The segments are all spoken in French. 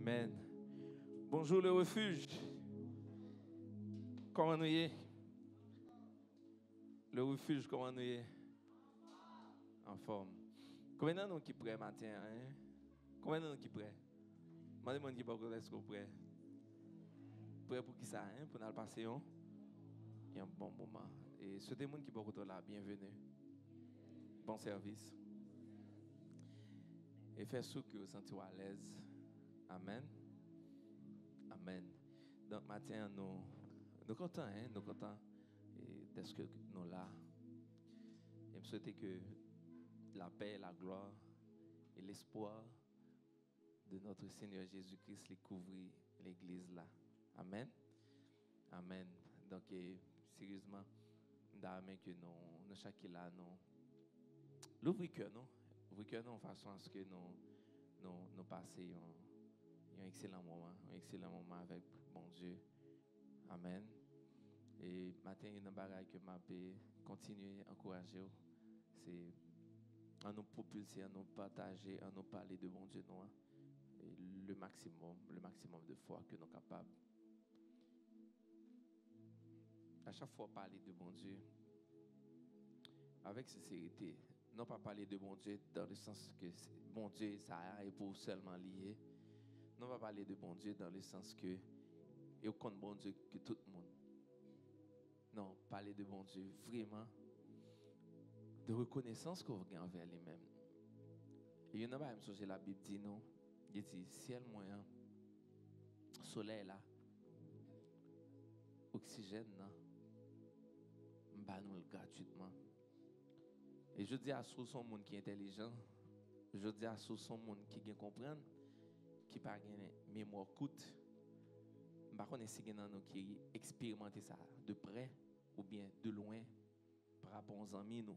Amen. Bonjour le refuge. Comment nous y est? Le refuge, comment nous y est? En forme. Combien de nous qui prêt matin? Hein? Combien de nous qui prêt? Demandez-moi qui est-ce que vous prêt? Prêt pour qui ça? Hein? Pour nous passer un bon moment. Et ceux des gens qui sont là, bienvenue. Bon service. Et faites ce que vous sentez à l'aise. Amen. Amen. Donc, matin, nous contents, hein? Nous contents d'être que nous là. Et je souhaite que la paix, la gloire et l'espoir de notre Seigneur Jésus-Christ les couvre l'église là. Amen. Amen. Donc, sérieusement, d'amen que nous chacun là, l'ouvrir cœur, non? Ouvrir cœur, non, de façon à ce que nous passions un excellent moment avec bon Dieu. Amen. Et matin, il y a un bagage que m'a continuer à encourager. C'est à nous propulser, à nous partager, à nous parler de bon Dieu, non? Et le maximum de fois que nous sommes capables. À chaque fois, parler de bon Dieu avec sincérité. Non pas parler de bon Dieu dans le sens que bon Dieu, ça est pour seulement lier. Non pas parler de bon Dieu dans le sens que il compte bon Dieu que tout le monde. Non, parler de bon Dieu vraiment de reconnaissance qu'on gagne envers lui-même. Et il y en a pas même chose la Bible dit non, il dit ciel moyen, soleil là, oxygène là, m'ba nous gratuitement. Et je dis à ceux son monde qui est intelligent, je dis à ceux son monde qui gagne comprendre, qui pas gagne mémoire courte. Par contre, si quelqu'un qui expérimente ça de près ou bien de loin par rapport aux amis nous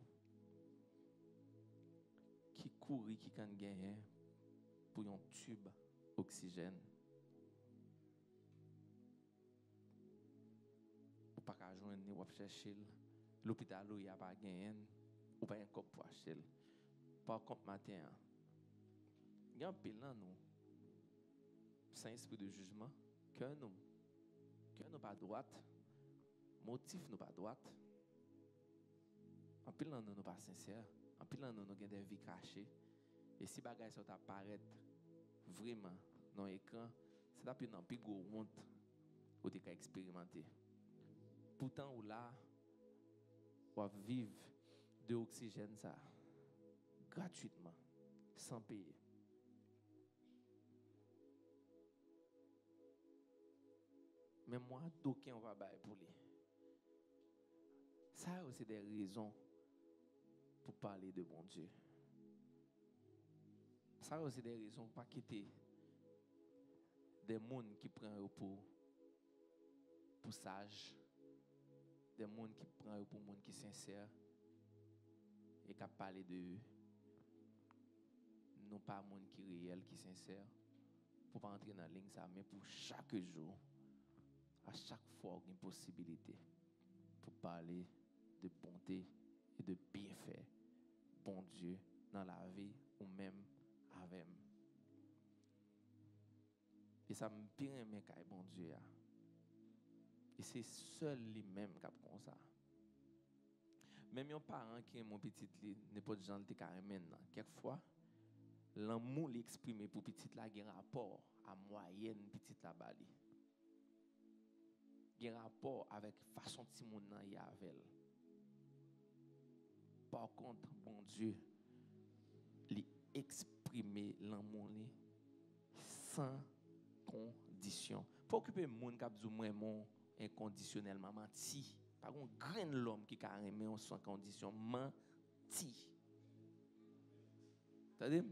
qui courent qui kan gagner pour un tube oxygène ou pas qu'à joindre ni ou chercher l'hôpital où il y a pas gagner ou pas un cop pour acheter. Par contre matin il y a un pile là nous sans esprit de jugement que nous pas droite, motif nous pas droite. En pile nous pas sincère, en pile nous avons des vies cachées. Et si bagay ça apparaît vraiment dans l'écran, c'est d'après une plus gros honte ou tu as expérimenté. Pourtant ou là ou vivre de oxygène ça gratuitement sans payer. Mais moi, d'aucun va bailler pour lui. Ça, c'est des raisons pour parler de bon Dieu. Ça, c'est des raisons pour ne pas quitter des gens qui prennent pour sages, des gens qui prennent pour gens qui sont sincères et qui parlent de non pas gens qui sont réels, qui sont sincères, pour ne pas entrer dans la ligne, ça, mais pour chaque jour. À chaque fois, une possibilité pour parler de bonté et de bienfait, bon Dieu, dans la vie ou même avec moi. Et ça me pire mais quand bon Dieu. Et c'est seul lui-même qui a comme ça. Même un parent qui est mon petit, n'est pas de gens qui carrément. Quelquefois, l'amour l'exprime pour petit là, il y a un rapport à moyenne petit là bali. Il y a un rapport avec la façon dont mon nom y avec. Par contre, bon Dieu, il exprime l'amour sans condition. Pour occuper mon cap du moins inconditionnellement menti. Par contre, grand l'homme qui carrément sans condition menti. C'est-à-dire,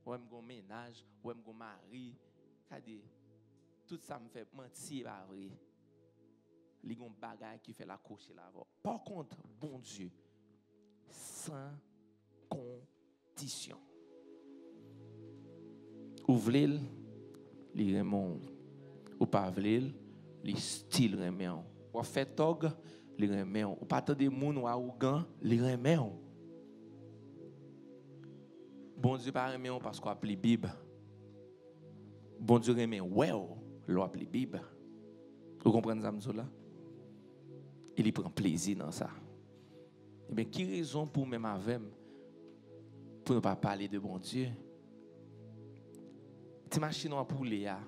ou même mon ménage, ou même mon mari, c'est-à-dire tout ça me fait mentir, pas vrai. Il y a un bagage qui fait la couche là. Par contre, bon Dieu, sans condition. Ouvrez-le, il remonte. Ou pas ouvrir, il style remonte. Ou fait tog, il remonte. Ou pas tant de monde ou arrogant, il remonte. Bon Dieu pas remonte parce qu'on a appelé Bible. Bon Dieu remet ouais, l'on la Bible. Vous comprenez ça là? Il y prend plaisir dans ça. Eh bien, qui raison pour même avec pour ne pas parler de bon Dieu? Tu machines pour les a.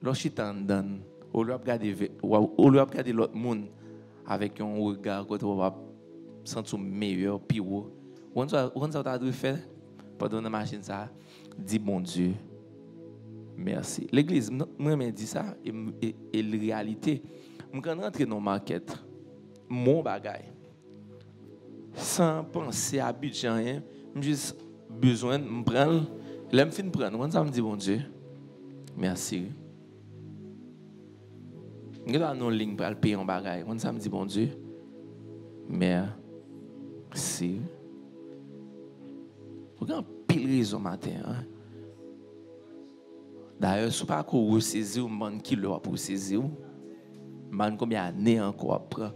Lorsque tu en donnes, au lieu de regarder l'autre monde avec un regard que tu vas sentir meilleur, pire. On ça tu faire pendant la machine ça, dis bon Dieu. Merci. L'église, moi me dit ça et la réalité, je quand rentrer dans le market, mon bagage sans penser à budget rien, juste besoin me prendre, là me fin prendre, on ça me dit bon Dieu. Merci. Je dois non ligne pour payer un bagage, on ça me dit bon Dieu. Merci. Vous avez pile raison matin hein. D'ailleurs, si vous ne pouvez pas saisir, vous avez kilo pour saisir. Vous avez combien d'années encore après.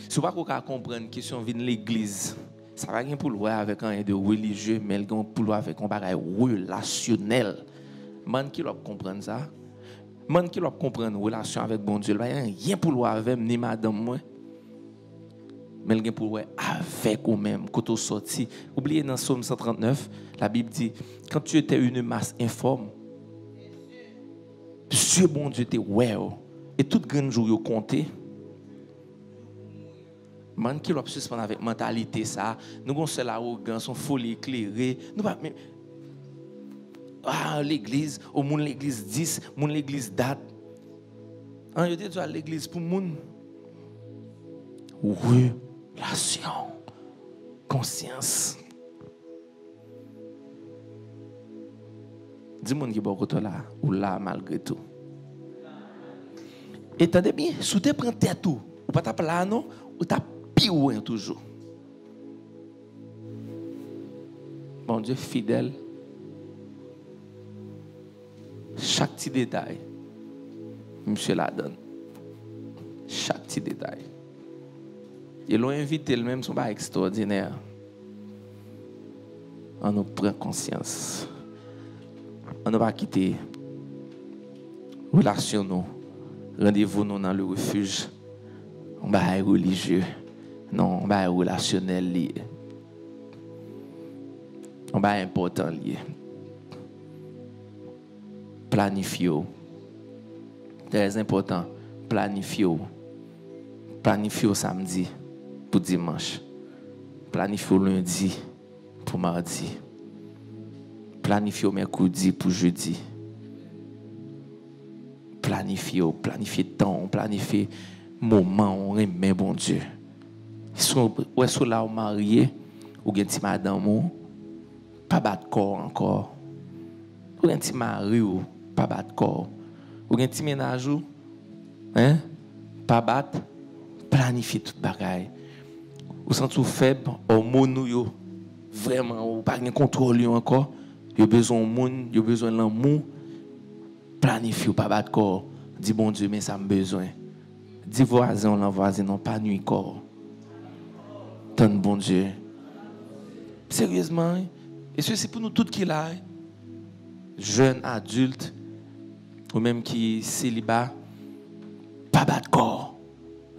Si vous ne pouvez pas comprendre la question de l'église, ça va rien pour le voir avec un de religieux, mais il pour le voir avec un bagage relationnel. Vous avez comprendre ça. Vous avez comprendre la relation avec bon Dieu. Il n'y a rien pour le voir avec ni madame moi. Mais il y a pour le voir avec vous-même. Quand vous sortez, oubliez dans Psaume 139, la Bible dit, quand tu étais une masse informe, Dieu, bon Dieu, t'es well. Et tout grand jour, vous comptez. Man qui l'a suspendre avec mentalité ça, nous avons seule arrogance, on folie éclairée. Nous pas l'église, au monde l'église 10, monde l'église date. On dit à l'église pour monde. Relation, conscience. Dis-moi qui est beaucoup là, ou là malgré tout. Et t'as bien, si tu prends tête tout, ou pas t'as là non, ou t'as pire toujours. Bon Dieu fidèle. Chaque petit détail, monsieur la donne. Chaque petit détail. Ils l'ont invité, le même sont pas extraordinaire. On nous prend conscience. On ne va pas quitter relation nous, rendez-vous nous dans le refuge. On va être religieux, non, on va être relationnel lié. On va être important lié. Planifier. Très important. Planifier. Planifier samedi pour dimanche. Planifier lundi pour mardi. Planifier mercredi pour jeudi. Planifier temps, planifier moment, on remet bon Dieu. Ou est-ce là, on marié, ou bien si madame, pas battre corps encore. Ou bien si mari, pas battre corps. Ou bien si ménage, hein, pas battre, planifier tout bagaille. Ou sens tout faible, hormones, vraiment, ou pas de contrôle encore. Il y a besoin de monde, il y a besoin de l'amour. Planifiez pas battre corps. Dis bon Dieu, mais ça me besoin. Dis voisin, non pas nuit corps. Tant bon Dieu. Sérieusement, et c'est pour nous tous qui là, jeunes, adultes, ou même qui célibat, pas battre corps.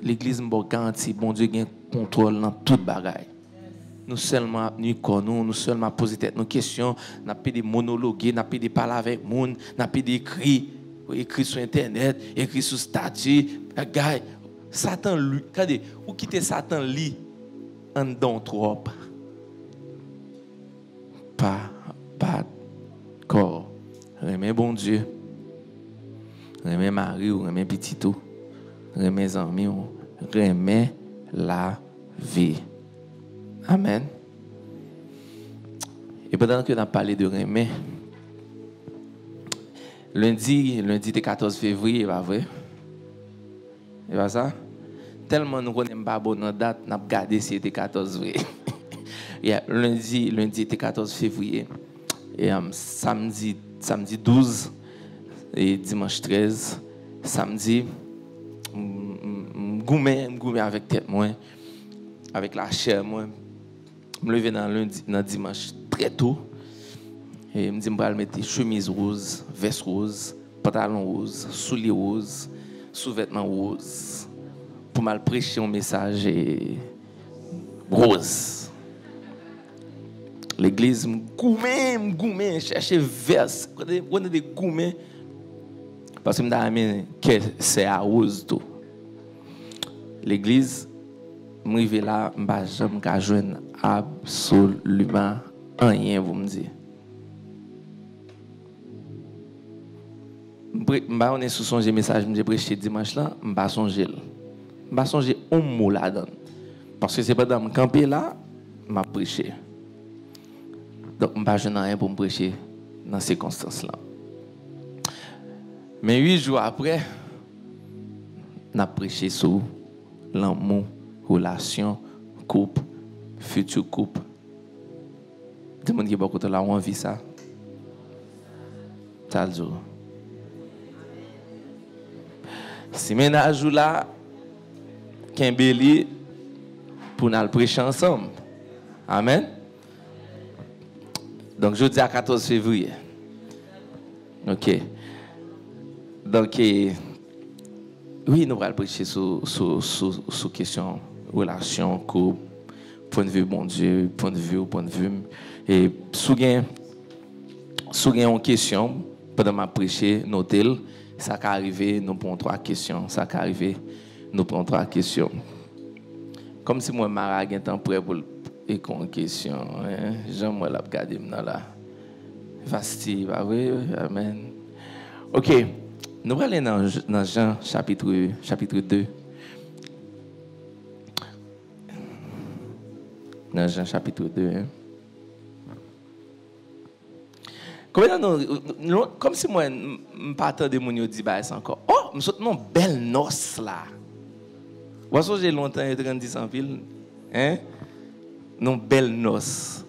L'église me garantit, bon Dieu gagne contrôle dans toute bagaille. Nous seulement nous seulement poser tête nos questions, n'a pas des monologues, n'a pas des parler avec monde, n'a pas d'écrit, écrit sur internet, écrit sur statut, gars, Satan lui, regardez, ou quitter Satan lui en don trop. Pas corps. Remets bon Dieu. Remets Marie ou remets petit tout. Remets amis, remets la vie. Amen. Et pendant que nous avons parlé de Rémé, lundi 14 février, pas vrai? C'est pas ça? Tellement nous ne connaissons pas bonne date, nous avons gardé si c'était 14 février. Lundi était 14 février. Et samedi 12 et dimanche 13. Samedi, je avec tête moi, avec la chair moi. Je me levais dans dimanche très tôt. Et me dit, je vais mettre chemise rose, veste rose, pantalon rose, souliers rose, sous-vêtements rose, pour mal prêcher un message rose. L'église, goumé, chercher verse, on a des goumés, parce que je me que c'est à rose tout. L'église, je suis là, je ne vais joindre absolument rien, vous me dites. Je suis sur son message, je prêché dimanche là, je ne vais pas songer. Je ne vais pas songer un mot là-dedans. Parce que c'est pas dans mon camper là, je vais prêcher. Donc, je ne vais pas joindre rien pour me prêcher dans ces circonstances-là. Mais 8 jours après, on a prêché sur l'amour, relation, couple, futur couple. Tout le monde qui est beaucoup de là, on vit ça. Ça le jour. Si ménage ou là, qu'un bélier pour nous prêcher ensemble. Amen. Donc, jeudi à 14 février. OK. Donc, oui, nous allons prêcher sur question relation, couple, point de vue bon Dieu, point de vue. Et si vous avez une question, pendant ma prêcher, notez-le. Ça peut arriver, nous prenons 3 questions. Ça peut arriver, nous prenons 3 questions. Comme si moi, Mara, j'ai un temps prêt pour une question. Jean-moi l'a regardé là. Vasti, bah oui, amen. OK. Nous allons aller dans Jean chapitre 2. Dans Jean chapitre 2. Comme si moi, je ne pas de mon dit bah encore. Oh, je suis une belle noce là. Vous voyez, j'ai longtemps été sans pile. Hein? Non, belle noce.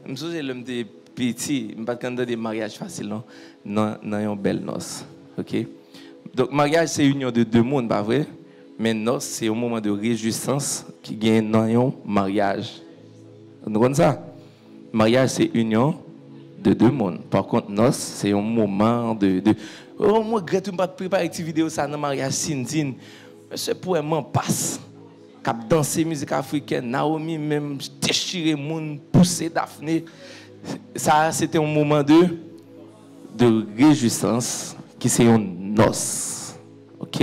Je suis l'homme de petit, je ne pas de des mariages faciles, non? Non, une belle noce. OK? Donc, mariage, c'est union de 2 mondes, pas vrai? Mais noce, c'est un moment de réjouissance qui gagne dans un mariage. Vous comprenez ça? Mariage, c'est union de 2 mondes. Par contre, noce, c'est un moment de oh, moi, je ne pas préparer cette vidéo ça dans le mariage Sindine. Ce poème passe. Cap danser musique africaine, Naomi même déchirer moun, pousser Daphné. Ça, c'était un moment de réjouissance qui c'est une noce. OK?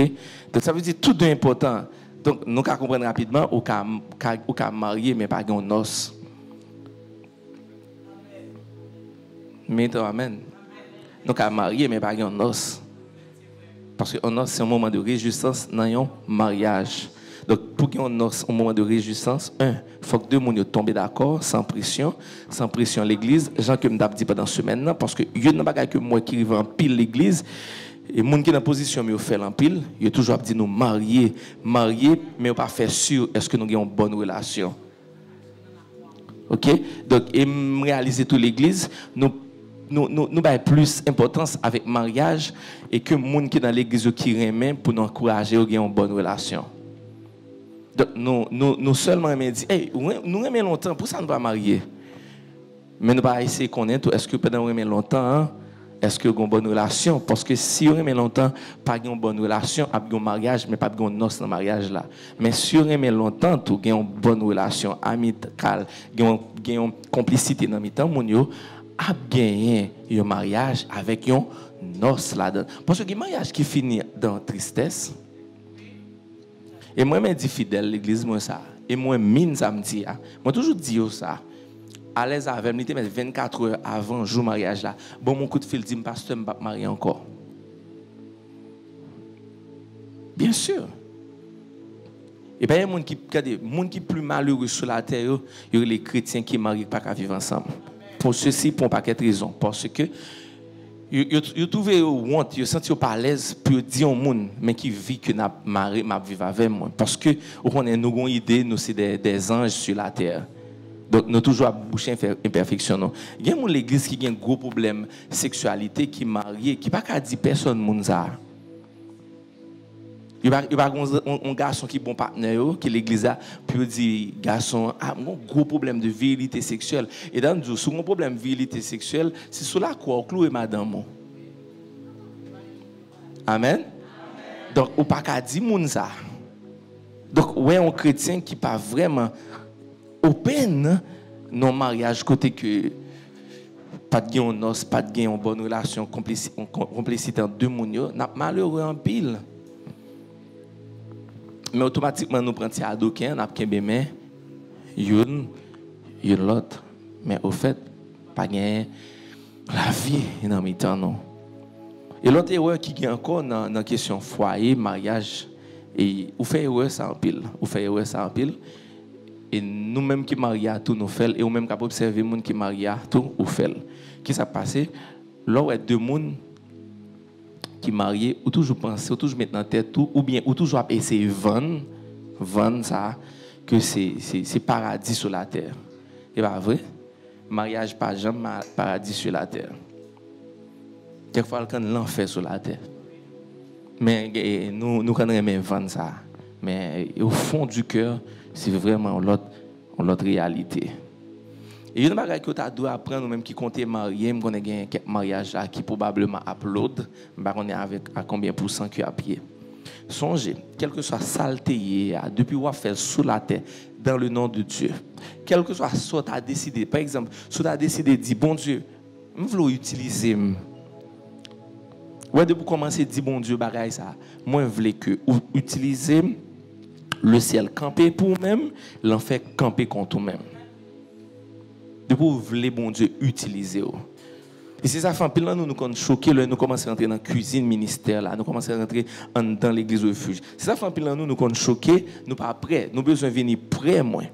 Donc ça veut dire tout est important. Donc nous qu'à comprendre rapidement ou qu'à marier mais pas une noce. Mais amen. Nous qu'à marier mais pas une noce. Parce que une noce c'est un moment de réjouissance dans un mariage. Donc, pour qu'il y ait un moment de réjouissance, il faut que 2 personnes tombent d'accord, sans pression l'église. Jean que je dit pendant la semaine, parce que il y a des que moi qui arrive en pile l'église, et les gens qui sont en position, ils font en pile, ils ont toujours dit nous marier, mais on pas faire sûr, est-ce que nous avons une bonne relation. OK? Donc, et réaliser toute l'église, nous avons plus d'importance avec le mariage et que les gens qui sont dans l'église qui remettent pour nous encourager à avoir une bonne relation. Donc, nous seulement dit, hey, nous aimons longtemps, pour ça nous pas marier. Mais nous pas essayer de connaître, est-ce que pendant nous aimons longtemps, est-ce que nous avons une bonne relation? Parce que si nous aimons longtemps, pas une bonne relation, avec un mariage, mais pas une noce dans le mariage là. Mais si nous aimons longtemps, nous avons une bonne relation amicale, nous avons une complicité dans le temps, nous avons gagné un mariage avec une noce là-dedans. Parce que le mariage qui finit dans la tristesse, et moi, je dis fidèle, l'église, moi, ça. Et moi, mine, ça me dit. Moi, toujours dis ça. À l'aise avec moi, je 24 heures avant le jour mariage là. Bon, mon coup de fil dit, pasteur, je ne vais pas marier encore. Bien sûr. Et bien, il y a des gens qui sont plus malheureux sur la terre, il y a les chrétiens qui ne marient pas qu'à vivre ensemble. Pour ceci, pour pas qu'être raison. Parce que vous trouvez honte, vous sentez pas à l'aise pour dire au monde, mais qui vit que n'a marié, m'a vivre avec moi. Parce que on a une idée, nous c'est des anges sur la terre. Donc nous toujours à boucher imperfection. Il y a une église qui a un gros problème sexualité, qui marié, qui pas qu'à dire personne monde ça. Il y a un garçon qui est bon partenaire, qui est l'église, puis il dit, garçon, ah, mon gros problème de virilité sexuelle. Et dans le jour, sur mon problème de virilité sexuelle, c'est sur la quoi cloué madame. Amen. Donc, on ne peut pas dire ça. Donc, ouais, un chrétien qui n'est pas vraiment open dans le mariage, côté que pas de gain en os, pas de gain en bonne relation, complicité entre deux mondes, n'a malheureux en pile. Mais automatiquement, nous prenons des ados qui ont des mains, une l'autre. Mais au fait, pas gagner la vie dans le temps, non. Et l'autre erreur qui est encore dans la question foyer, mariage, et vous faites erreur ça en pile. Vous faites erreur ça en pile. Et nous-mêmes qui marions à tout, nous faisons. Et nous-mêmes qui observons les gens qui marient à tout, nous faisons. Qu'est-ce qui s'est passé? Là où il y a deux personnes qui marient, ou toujours penser, ou toujours mettre dans la tête tout, ou bien ou toujours essayer de vendre ça, que c'est paradis sur la terre. C'est pas vrai? Mariage pas jamais paradis sur la terre. Quelquefois, quand l'enfer sur la terre. Mais nous connaissons vendre ça. Mais au fond du cœur, c'est vraiment l'autre réalité. Et il y a une chose que tu dois apprendre, nous-mêmes qui comptons marier, on a un mariage qui probablement upload, on est avec à combien de pourcents qui a pied. Songez, quel que soit saleté, depuis qu'on fait sous la terre, dans le nom de Dieu, quel que soit ce que tu as décidé, par exemple, si tu as décidé de dire, bon Dieu, je veux utiliser. Ouais, depuis commencer à dire, bon Dieu, bagaille ça, moi, je veux que utiliser le ciel camper pour vous-même, l'enfer camper contre vous-même. Depuis vous voulez, bon Dieu, utiliser. Et c'est ça, nous sommes choqués, nous commençons à rentrer dans la cuisine ministère, là, nous commençons à rentrer dans l'église refuge. C'est ça, nous sommes choqués, nous pas prêts, nous avons besoin de venir près, moi.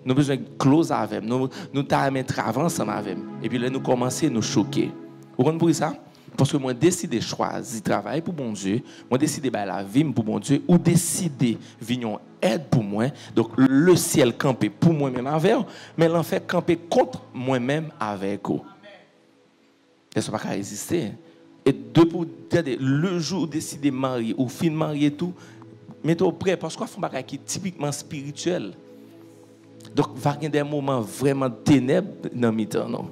Nous avons besoin de close avec, nous avons mettre avant ensemble avec. Et puis là, nous commençons à nous choquer. Vous comprenez ça? Parce que moi, décider de choisir travailler pour bon Dieu, moi, décider de la vie pour bon Dieu, ou décider de venir aide pour moi. Donc, le ciel camper pour moi-même avec vous, mais l'enfer camper contre moi-même avec vous. Et ça ne va pas résister. Et depuis le jour où décider de marier, ou fin de marier tout, mettez-vous prêt, parce qu'on fait un bagage qui est typiquement spirituel. Donc, il va y avoir des moments vraiment ténèbres dans le temps, non?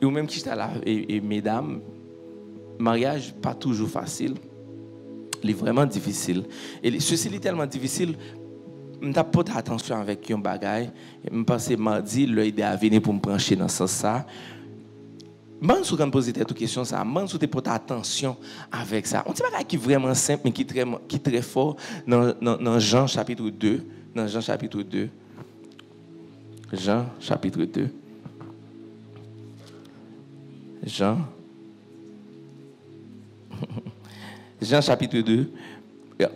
Et vous-même qui êtes là, et mesdames, mariage pas toujours facile. Il est vraiment difficile. Et ceci est tellement difficile, je n'ai pas attention avec un bagage. Je pense que mardi, l'idée à venir pour me brancher dans ce sens. Je pense que poser cette question, je pense que tu attention avec ça. On dit bagage qui est vraiment simple, mais qui est très fort dans Jean chapitre 2. Dans Jean chapitre 2. Jean chapitre 2. Jean chapitre 2,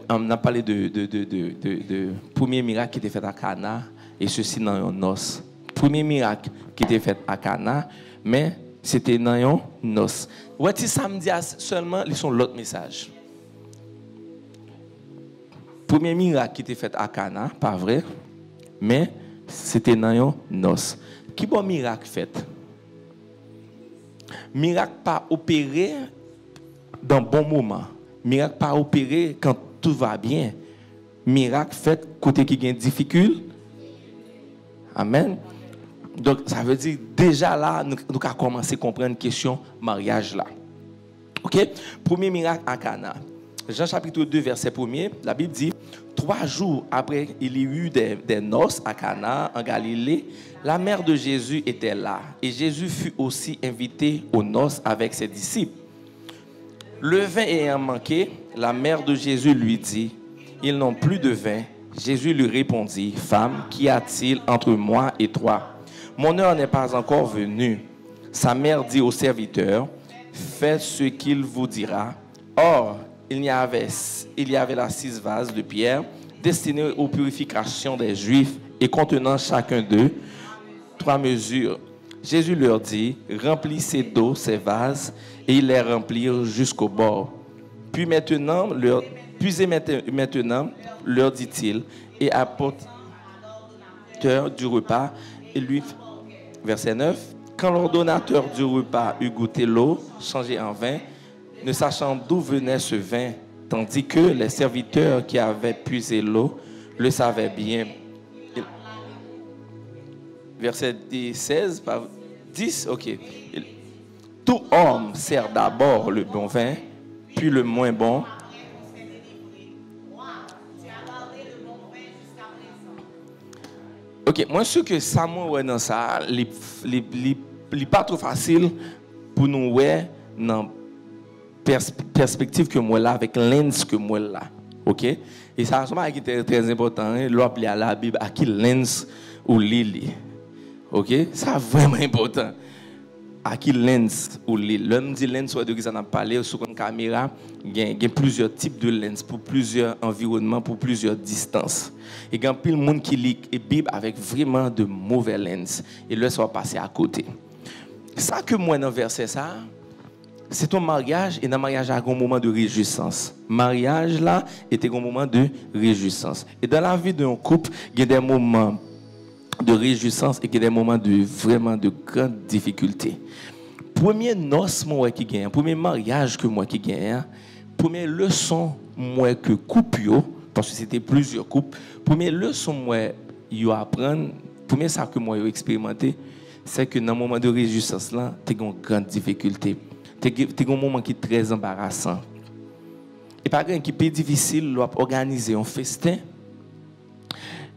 on a parlé de premier miracle qui était fait à Cana, et ceci dans un os. Premier miracle qui était fait à Cana, mais c'était dans un os. Ouais, si samedi seulement, ils sont l'autre message. Premier miracle qui était fait à Cana, pas vrai, mais c'était dans un os. Qui bon miracle fait? Miracle pas opéré dans bon moment. Miracle pas opéré quand tout va bien. Miracle fait côté qui a une difficulté. Amen. Donc ça veut dire déjà là nous avons commencé à comprendre la question mariage là. OK? Premier miracle à Cana. Jean chapitre 2 verset 1er, la Bible dit 3 jours après il y eut des noces à Cana en Galilée, la mère de Jésus était là et Jésus fut aussi invité aux noces avec ses disciples. Le vin ayant manqué, la mère de Jésus lui dit, ils n'ont plus de vin. Jésus lui répondit, femme, qu'y a-t-il entre moi et toi? Mon heure n'est pas encore venue. Sa mère dit au serviteur, faites ce qu'il vous dira. Or, il y avait là 6 vases de pierre destinés aux purifications des Juifs et contenant chacun d'eux 3 mesures. Jésus leur dit, remplissez d'eau ces vases, et ils les remplirent jusqu'au bord. Puis maintenant, leur dit-il, et apporteur du repas, et lui, verset 9, quand l'ordonnateur du repas eut goûté l'eau, changée en vin, ne sachant d'où venait ce vin, tandis que les serviteurs qui avaient puisé l'eau le savaient bien. Verset 16, 10, ok. Tout homme sert d'abord le bon vin, puis le moins bon. Ok, moi, ce que ça m'a dans ça, n'est pas trop facile pour nous voir dans la perspective que moi là, avec lens que moi là. Ok? Et ça, c'est très important. L'homme à la Bible, à qui lens ou lili. Ok? Ça, vraiment important. À qui lens ou lili. L'homme dit lens, soit de qui ça n'a parlé sur une caméra, il y a plusieurs types de lens pour plusieurs environnements, pour plusieurs distances. Et il y a plein de monde qui lit la Bible avec vraiment de mauvais lens. Et là, ça va passer à côté. Ça que moi, dans le verset, ça, c'est ton mariage, et dans le mariage, il y a un moment de réjouissance. Mariage, là, était un moment de réjouissance. Et dans la vie d'un couple, il y a des moments de réjouissance et il y a des moments de vraiment de grandes difficultés. Premier noce, moi, qui gagne, premier mariage que moi qui gagne, première leçon, moi, que couple, parce que c'était plusieurs couples, première leçon, moi, yo apprendre, premier ça que moi, j'ai expérimenté, c'est que dans le moment de réjouissance, là, tu as une grande difficulté. Tu as un moment qui est très embarrassant. Et par exemple, qui est difficile d'organiser un festin.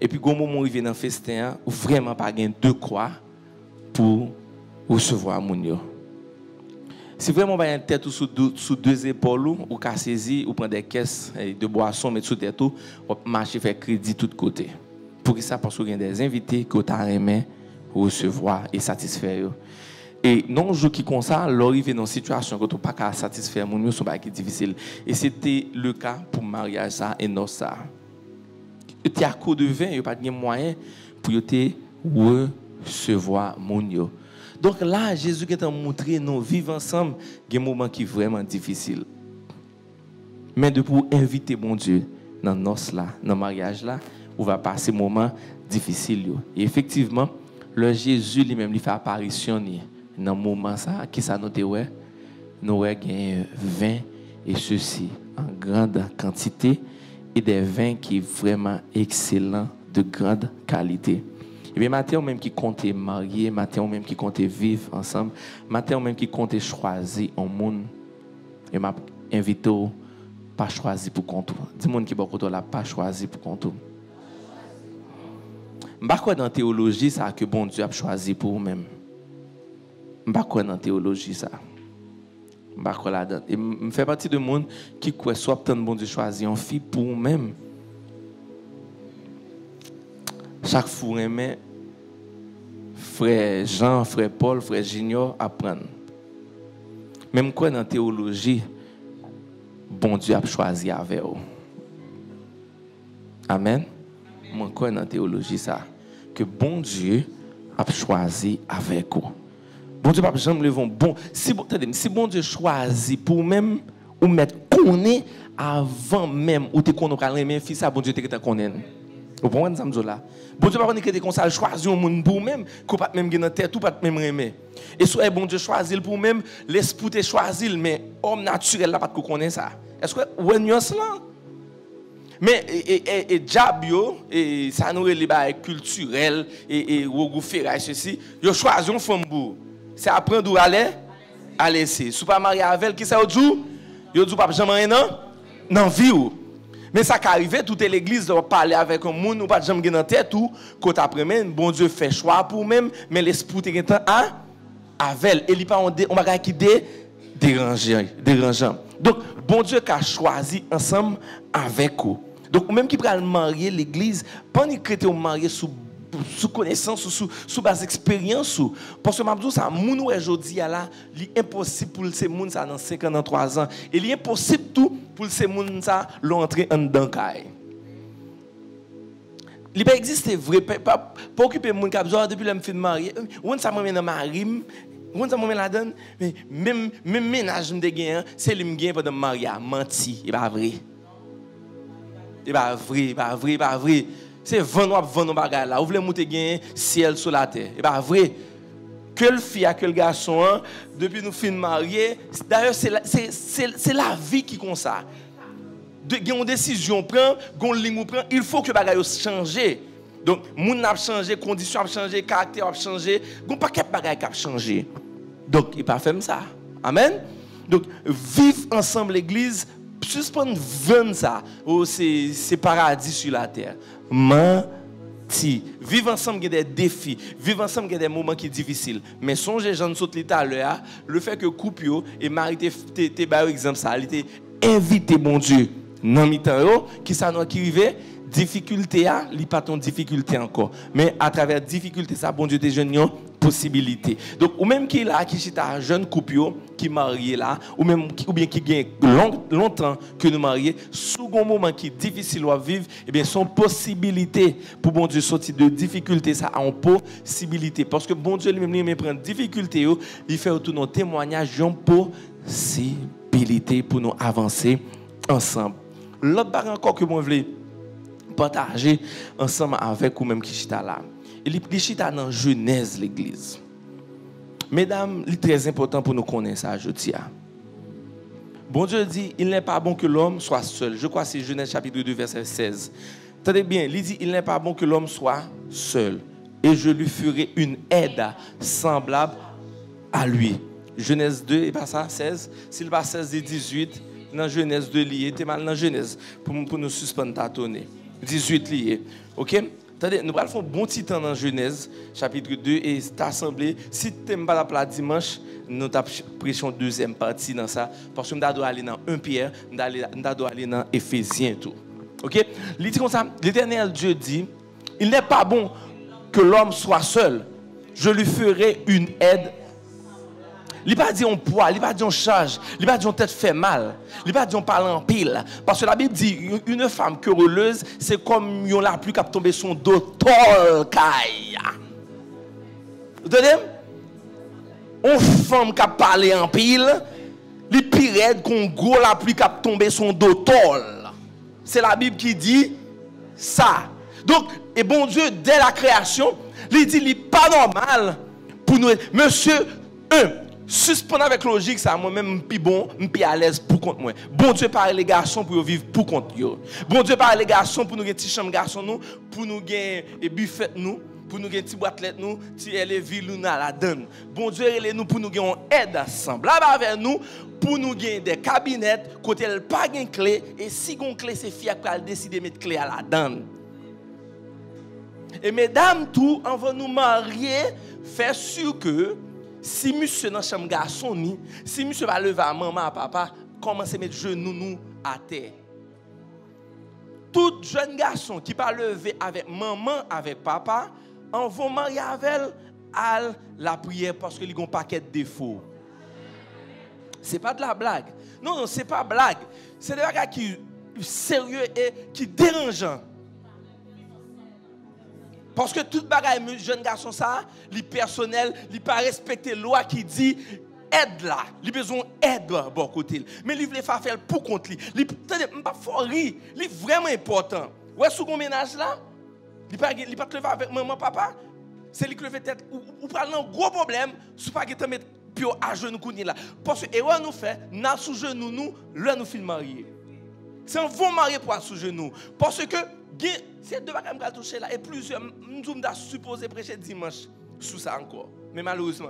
Et puis, au moment où il vient dans le festin, où vraiment pas de quoi pour recevoir mon yo. Si vraiment vous avez une tête sous deux épaules, ou qu'à saisir, ou prendre des caisses de boissons, mettre sous tête, ou marcher faire crédit de tous côtés. Pour que ça, parce que vous avez des invités que vous avez aimé recevoir et satisfaire. Et non, je qui comme ça, l'arrivée dans une situation que tu n'as pas satisfaire mon yo, c'est difficile. Et c'était le cas pour mariage ça et non ça. Tu as à court de vin, il n'y a pas de moyen pour te recevoir mon yo. Donc là, Jésus qui t'a montré nous vivre ensemble, il y a un moment qui est vraiment difficile. Mais de pour inviter mon Dieu dans nos là, dans le mariage là, on va passer un moment difficile. Et effectivement, le Jésus lui-même lui fait apparition dans le moment ça, qui ça nous dit ouais, nous avons vin et ceci en grande quantité et des vins qui sont vraiment excellents, de grande qualité. Et bien, Matthieu même qui compte marier, Matthieu même qui compte vivre ensemble, Matthieu même qui compte choisir un monde. Et m'a invité pas choisir pour compte. Dis-moi qui beaucoup là pas choisir pour compte. M'pas quoi dans théologie ça que bon Dieu a choisi pour vous-même. M'pas quoi dans théologie ça. M'pas quoi là-dedans. Et me fait partie de monde qui croit soit tant bon Dieu choisir une fille pour vous-même. Chaque fois aimé frère Jean, frère Paul, frère Junior apprendre. Même quoi dans théologie, bon Dieu a choisi avec vous. Amen. Moi quoi dans théologie ça que bon Dieu a choisi avec vous. Bon Dieu pas jamais le bon si bon Dieu choisit pour même ou mettre connaît avant même ou te connaît pas même fils ça bon Dieu te connaît. Vous comprenez ça là? Bon Dieu pas connaît que comme ça choisir un monde pour même qu'on pas même dans tête tout pas même aimer. Et soit bon Dieu choisir pour même l'esprit te choisir mais homme naturel là pas qu'on connaît ça. Est-ce que vous nuance là? Mais et diabio et ça nous les bail culturel et ou ferraille ceci, yo choisi une femme pour. C'est apprendre d'où aller c'est. Si pas marié avec qui ça dit? Yo dit pas jamais rien non vie ou. Mais ça qui arrive toute l'église de parler avec un monde ou pas jamais dans tête ou côté après même bon Dieu fait choix pour même mais l'esprit est temps avec et il pas on va qui dérangeant. Donc bon Dieu qui a choisi ensemble avec vous. Donc même qui prend marier l'église pas ni créer au marier sous connaissance sous base expérience parce que m'a dit ça moun aujourd'hui là il impossible pour ces moun ça dans 5 ans dans 3 ans et il impossible tout pour ces moun ça l'entrer en dedans caille. Il pas exister vrai pas occuper moun qui a besoin depuis le film marié on ça m'amène dans marim on ça m'amène la donne mais même ménage me gain c'est lui me gain pendant mariage menti et pas vrai. Et pas vrai. C'est vendre bagarre là. Vous voulez monter gain ciel sur la terre. Et pas vrai. Que le fille que le garçon depuis nous fin mariés, d'ailleurs c'est la vie qui comme ça. une décision prend, une ligne prend, il faut que bagaille change. Donc, moun a changé, conditions a changé, caractère a changé, gon paquet de bagaille a changé. Donc, il pas fait ça. Amen. Donc, vivre ensemble l'église, suspendre vendre ça, oh, c'est paradis sur la terre. Menti. Vivre ensemble, il y a des défis. Vivre ensemble, il y a des moments qui sont difficiles. Mais songez, j'en saute l'état à l'heure, le fait que couple et mari te par exemple ça, il était invité bon Dieu dans mi-temps qui ça nous qui arrivé difficulté a, li pas ton difficulté encore. Mais à travers difficulté ça bon Dieu te jeune une possibilité. Donc ou même qui là qui chita jeune couple qui marié là ou bien qui gagne longtemps que nous mariés, second moment qui difficile à vivre, eh bien son possibilité pour bon Dieu sortir de difficulté ça a une possibilité parce que bon Dieu lui-même il prend difficulté il fait autour nos témoignages une possibilité pour nous avancer ensemble. L'autre part encore que moi voulais partager ensemble avec vous même qui chita là. Il chita dans Genèse l'église. Mesdames, c'est très important pour nous connaître ça, je tiens. Bon Dieu dit, il n'est pas bon que l'homme soit seul. Je crois que c'est Genèse chapitre 2 verset 16. Tenez bien, il dit, il n'est pas bon que l'homme soit seul. Et je lui ferai une aide semblable à lui. Genèse 2, et pas ça, 16. S'il va 16 et 18, dans Genèse 2 lié, t'es mal dans Genèse, pour nous suspendre tâtonner. 18 lié. OK? Attendez, nous allons faire un bon petit temps dans Genèse, chapitre 2, et t'assemblée. Si tu n'aimes pas la dimanche, nous avons prêché une deuxième partie dans ça, parce que nous devons aller dans 1 Pierre, nous devons aller dans Éphésiens tout. OK? Il dit comme ça, l'Éternel Dieu dit, il n'est pas bon que l'homme soit seul. Je lui ferai une aide. Il n'a pas dit on poids, il n'a pas dit on charge, il n'a pas dit on tête fait mal, il n'a pas dit on parle en pile. Parce que la Bible dit une femme querelleuse, c'est comme yon la pluie qui a tombé son dos tol caille. Vous entendez? Une femme qui a parlé en pile, les pire qu'on gros la pluie qui a tombé son dos tol. C'est la Bible qui dit ça. Donc, et bon Dieu, dès la création, il dit il n'est pas normal pour nous. Monsieur, suspendre avec logique, ça, moi-même, je suis bon, je suis à l'aise pour compte moi. Bon Dieu parle les garçons pour vivre pour compte yo. Bon Dieu parle les garçons pour nous gagner petite chambre garçon nous, pour nous gagner et buffet nous, pour nous gagner petite boîtelette nous, ti elle viluna la donne. Bon Dieu relè nous pour nous gagner aide semblable avec nous, pour nous gagner des cabinets côté elle pas gain clé et si gon clé c'est fille qui a décider mettre clé à la donne. Et mesdames tout avant nous marier, faire sûr que si monsieur dans chambre garçon ni, si monsieur va lever à maman à papa, commence à mettre genoux nous à terre. Tout jeune garçon qui va lever avec maman avec papa, on va marier avec elle à la prière parce qu'il y a un paquet de défauts. C'est pas de la blague. Non, c'est pas blague. C'est des bagages qui sérieux et qui dérangeant. Parce que tout bagaille jeune garçon ça, li personnel, li pas respecter loi qui dit aide là, li besoin aide bon côté. Mais li veut faire pour compte li. Li pas fort rire, li vraiment important. Ouais sous ménage là, li pas te lever avec maman papa, c'est lui qui lever tête ou prendre un gros problème, sous pas te mettre pio à genoux kouni là. Parce que erreur nous fait, na sous genou nous, là nous film marier. C'est un bon marié pour sous genou parce que c'est deux bagages qui toucher là et plusieurs nous avons supposé prêcher dimanche sous ça encore mais malheureusement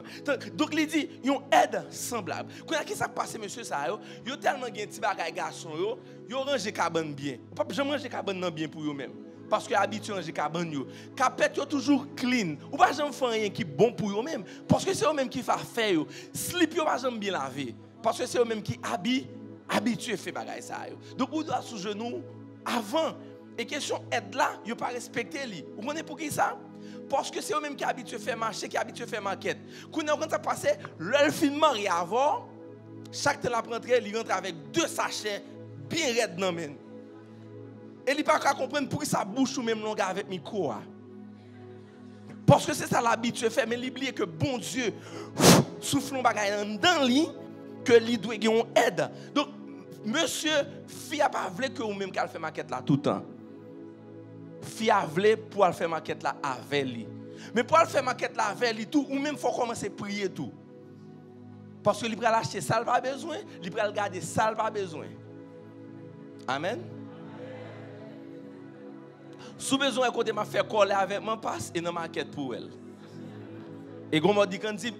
donc il dit yon aide semblable quand qui ça passe monsieur ça yo tellement gen petit bagage garçon yo ranger cabane bien pas jamais ranger cabane nan bien pour eux même parce que habitué ranger cabane yo capette yo toujours clean ou pas jamais faire rien qui bon pour eux même parce que c'est eux même qui fa faire yo slip yo pas jamais bien laver parce que c'est eux même qui habitué fait bagage ça yo donc ou doit sous genou avant. Et question aide là, il ne pas respecter lui. Vous comprenez pour qui ça? Parce que c'est eux-mêmes qui habituent à faire marché, qui habituent à faire maquette. Quand ça passe, le film marié avant, chaque temps la rentrée, il rentre avec 2 sachets bien raides dans men. Et il ne pas comprendre pourquoi ça bouche ou même longue avec micro. Parce que c'est ça l'habitude fait, mais il oublie que bon Dieu souffle un bagage dans lui que lui doit gagner aide. Donc monsieur, fille a pas voulu que vous même qu'elle fait maquette là tout le temps. Fille a voulu pour elle faire maquette là avec lui. Mais pour elle faire maquette là avec lui tout, ou même faut commencer à prier tout. Parce que il va l'acheter ça, il pas besoin, il va garder ça, il pas besoin. Amen. Sous besoin côté m'a fait coller avec mon passe et dans maquette pour elle. Et comme on dit quand dit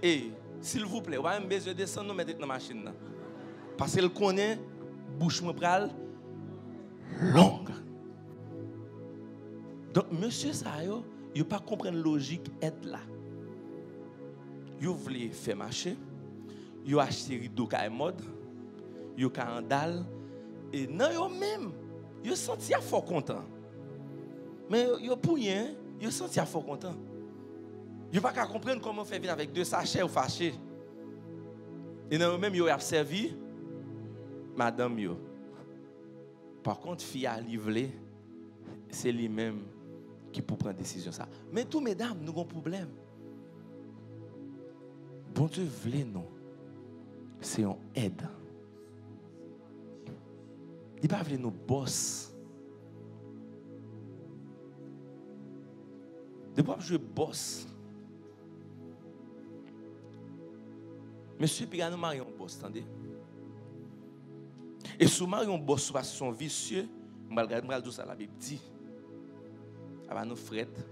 s'il vous plaît, on va même besoin de descendre nous mettre dans la machine là. Parce qu'elle connaît bouche moi pral longue. Donc monsieur ça yo pas comprendre logique aide là. Yo voulez faire marcher, yo acheter rideau kay mode, yo kandal et non yo même, yo senti à fort content. Mais yo pour rien, yo senti à fort content. Yo pas comprendre comment faire venir avec deux sachets ou fâché. Et non même yo a servi madame yo. Par contre fille a livré, c'est lui-même qui peut prendre décision ça. Mais tous mesdames, nous avons un problème. Bon Dieu voulait nous, c'est une aide. Il ne pas voulu nous boss. Il ne pas jouer boss. Monsieur Piga nous marie un boss, attendez. Et si vous mariez un boss parce qu'ils sont vicieux, je vais regarder tout ça la Bible dit. Avant nous frette.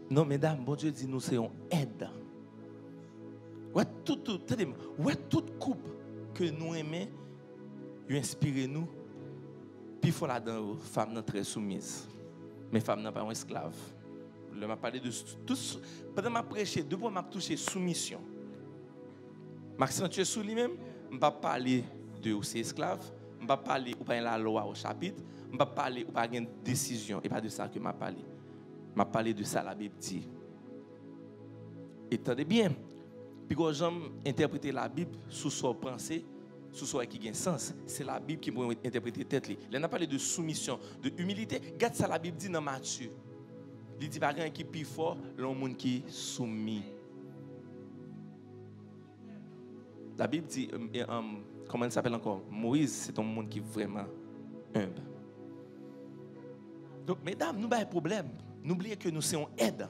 Non, mesdames, bon Dieu dit nous c'est une aide. Ouais, toute coupe que nous aimons, il inspire nous. Puis il faut là-dedans, femme très soumise. Mais femme n'est pas un esclave. Je m'a parlé de tout. Pendant que je prêché, deux fois je touché soumission. Maxime, tu es sous lui-même, je ne vais pas parler de ces esclaves. Je ne vais pas parler ou pas la loi au chapitre. Je ne vais pas parler ou pas une décision. Et pas de ça que je vais parler. Je vais parler de ça la Bible dit. Et tenez bien. Puis quand j'aime interpréter la Bible sous son pensée, sous son qui a un sens, c'est la Bible qui peut interpréter tête. Elle n'a pas parlé de soumission, de humilité. Regarde ça la Bible dit dans Matthieu. Il dit pas quelqu'un qui est plus fort, l'homme qui est soumis. La Bible dit, comment il s'appelle encore? Moïse, c'est un monde qui est vraiment humble. Donc, mesdames, nous avons un problème. N'oubliez que nous sommes aide.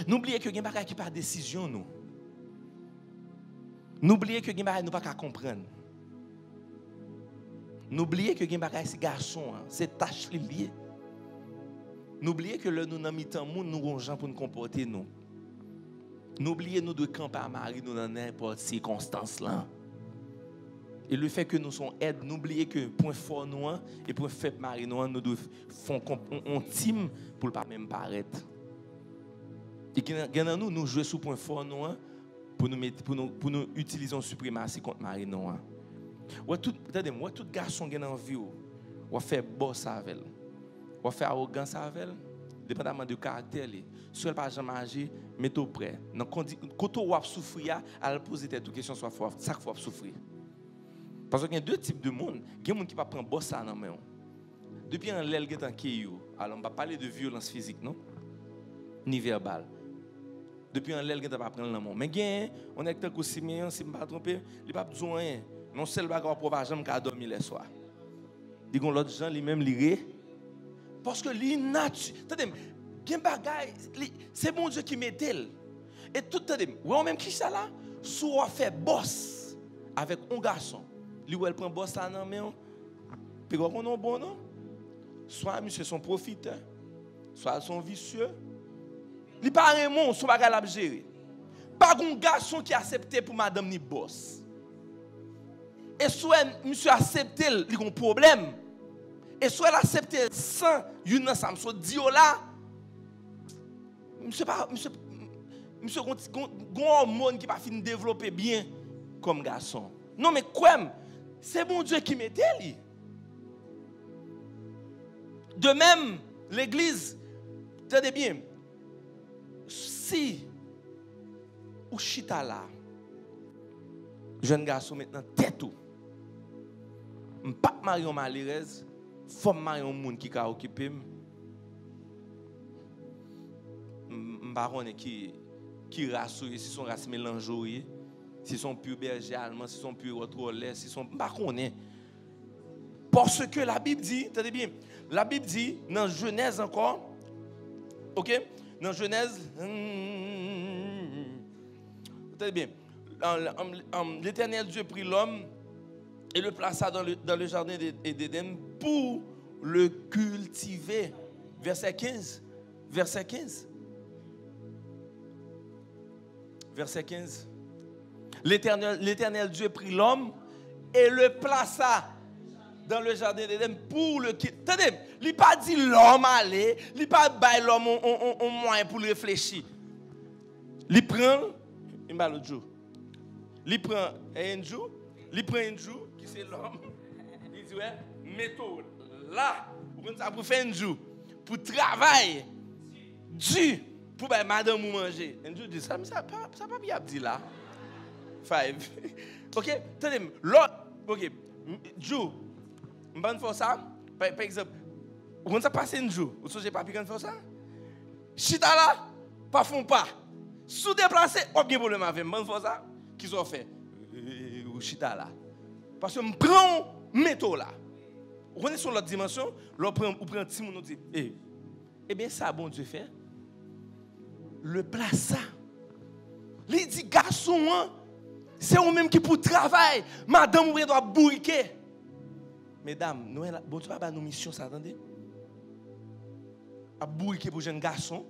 N'oubliez que nous n'avons pas de décision. Nous. N'oubliez que nous n'avons pas de comprendre. N'oubliez que nous n'avons pas de garçons. C'est tâche liée. N'oubliez que nous n'avons pas de monde, nous avons gens pour nous comporter. Nous. N'oubliez nous de camper à Marie nous dans n'importe quelle circonstance là. Et le fait que nous sommes aides, n'oubliez que point fort nous et point faible Marie nous devons faire un team pour ne pas même paraître. Et que nous jouons sur point fort nous pour nous utiliser une suprématie contre Marie nous. Ouais tout garçon qui a envie ou faire boss avec elle. Ou faire arrogance avec elle. Dépendamment du caractère, si elle n'a pas jamais agi, mettez-vous prêt. Quand on va souffrir, elle pose des questions sur ça qu'il faut souffrir. Parce qu'il y a deux types de monde. Il y a des gens qui ne prennent pas ça dans la main. Depuis un l'aile qui est en Kéyou, alors on ne va pas parler de violence physique, non? Ni verbale. Depuis un l'aile qui est en prendre dans la main. Mais on est comme Simeon, si je ne me trompe pas, il n'y a pas besoin de rien. Non seulement il n'y a pas de dormir les soirs. Il y a l'autre gens, lui-même, lire. Parce que l'innature, c'est mon Dieu qui met elle. Et tout le temps, vous même qui ça là, soit fait boss avec un garçon, lui elle prend boss à la main, puis on est bon non, soit monsieur son profiteur, soit son vicieux, il pas Raymond, son bagage à gérer. Pas un garçon qui accepté pour madame ni boss. Et soit monsieur accepté, il a un problème. Et soit elle accepte sans une ensemble, soit dit là, monsieur un monde qui pas fini développer bien comme garçon. Non mais quoi, c'est mon Dieu qui met lui. De même, l'église, tenez bien, si ou chita là, jeune garçon maintenant tête ou, pas marion malheureuse. Faut marier un monde qui a occupé qui race si son race mélangée si son pur berger allemand si son pur autre si son pas connaît parce que la Bible dit attendez bien la Bible dit dans Genèse encore OK dans Genèse attendez bien l'Éternel Dieu prit l'homme et le plaça dans le jardin d'Éden pour le cultiver. Verset 15. Verset 15. Verset 15. L'Éternel Dieu prit l'homme et le plaça dans le jardin d'Éden pour le cultiver. Attendez, il n'a pas dit l'homme aller, il n'a pas dit l'homme un moyen pour réfléchir. Il prend, il m'a l'autre jour. Il prend un jour, qui c'est l'homme. Il dit, ouais, mettons là, pour faire un jour, pour travailler, dur, pour madame ou manger. Un jour, dit ça pas bien dit là. 5. Ok, attendez, l'autre, ok, jour, je vais faire ça, par exemple, on ça passe un jour, vous savez pas faire ça? Chita là, pas font pas. Sous déplacé, aucun problème avec moi. Je vais faire ça. Qu'ils ont fait ou chita là. Parce que je prends métaux là. On est sur l'autre dimension, on prend un petit monde, on dit, eh bien ça, bon Dieu fait. Le plaça. Il dit, garçon, c'est vous-même qui pour travail. Madame, vous doit bourriquer. Mesdames, nous, bon Dieu, pas nos missions, ça, attendez. À bourriquer pour jeunes garçons.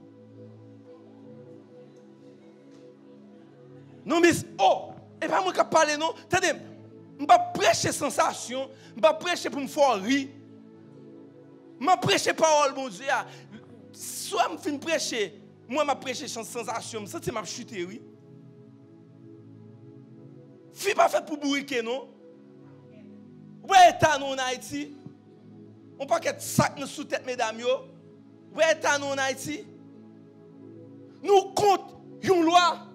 Non, mais, et pas moi qui parle, non. Attendez, je ne vais pas prêcher sensation, je ne vais pas prêcher pour me faire rire. Je ne vais pas prêcher parole, mon Dieu. Soit je finis prêcher, moi, je prêcher sensation, ça, c'est ma chute, oui. Fille pas fait pour bourriquer, non. Ouais, t'as nous en Haïti. On pas qu'être sac sous tête, mesdames, yo. Ouais, t'as nous en Haïti. Nous comptons une loi.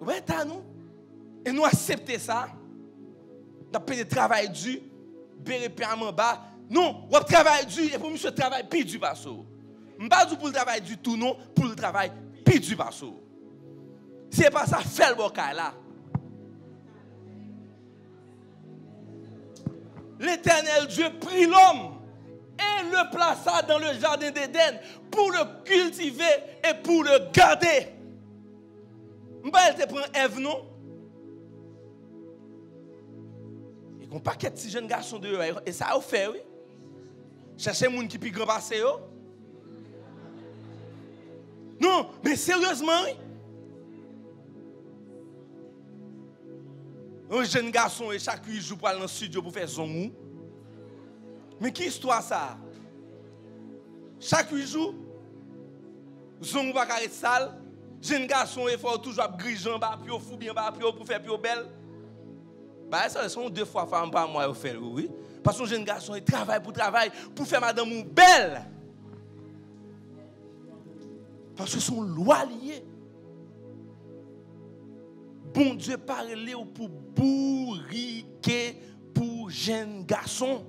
Ouais, t'as nous. Et nous accepter ça. Nous avons fait travail dur. Béré en bas. Non, on travail dur. Et pour nous, ce travail plus dur, parce que. Je ne pas pour le travail du tout, non. Pour le travail plus dur, parce que. C'est pas ça, fait le bocal là. L'Éternel Dieu prit l'homme et le plaça dans le jardin d'Éden pour le cultiver et pour le garder. Elle te prend Ève, non? Et qu'on paquet de petits jeunes garçons dehors. Et ça a fait, oui. Chercher des gens qui plus grand passé. Non, mais sérieusement, oui. Un jeune garçon et chaque 8 jours pour aller dans le studio pour faire son mou. Mais qui histoire ça? Chaque 8 jours, son mou va carrer sale. Jeune garçon il faut toujours grigeant ba puis fou bien ba puis pour faire plus belle. Bah ça sont 2 fois femme pas moi au faire oui. Parce que jeune garçon il travaille pour faire madame ou belle. Parce que son loi liée. Bon Dieu parle pour bourriquer pour jeunes garçons.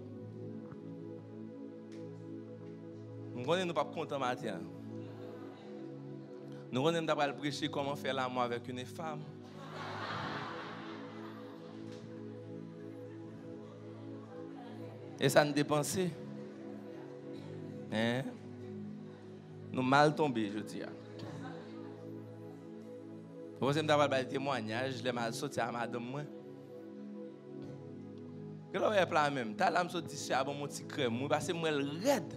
Nous ne sommes pas contents matin. Nous ne sommes pas prêcher comment faire l'amour avec une femme. Et ça nous dépense. Hein? Nous mal tombés, je dis. Vous avez des témoignages, je l'ai mal sorti à madame. Que l'on est là même. T'as l'âme sorti chez à mon petit crème. Parce que moi, elle raide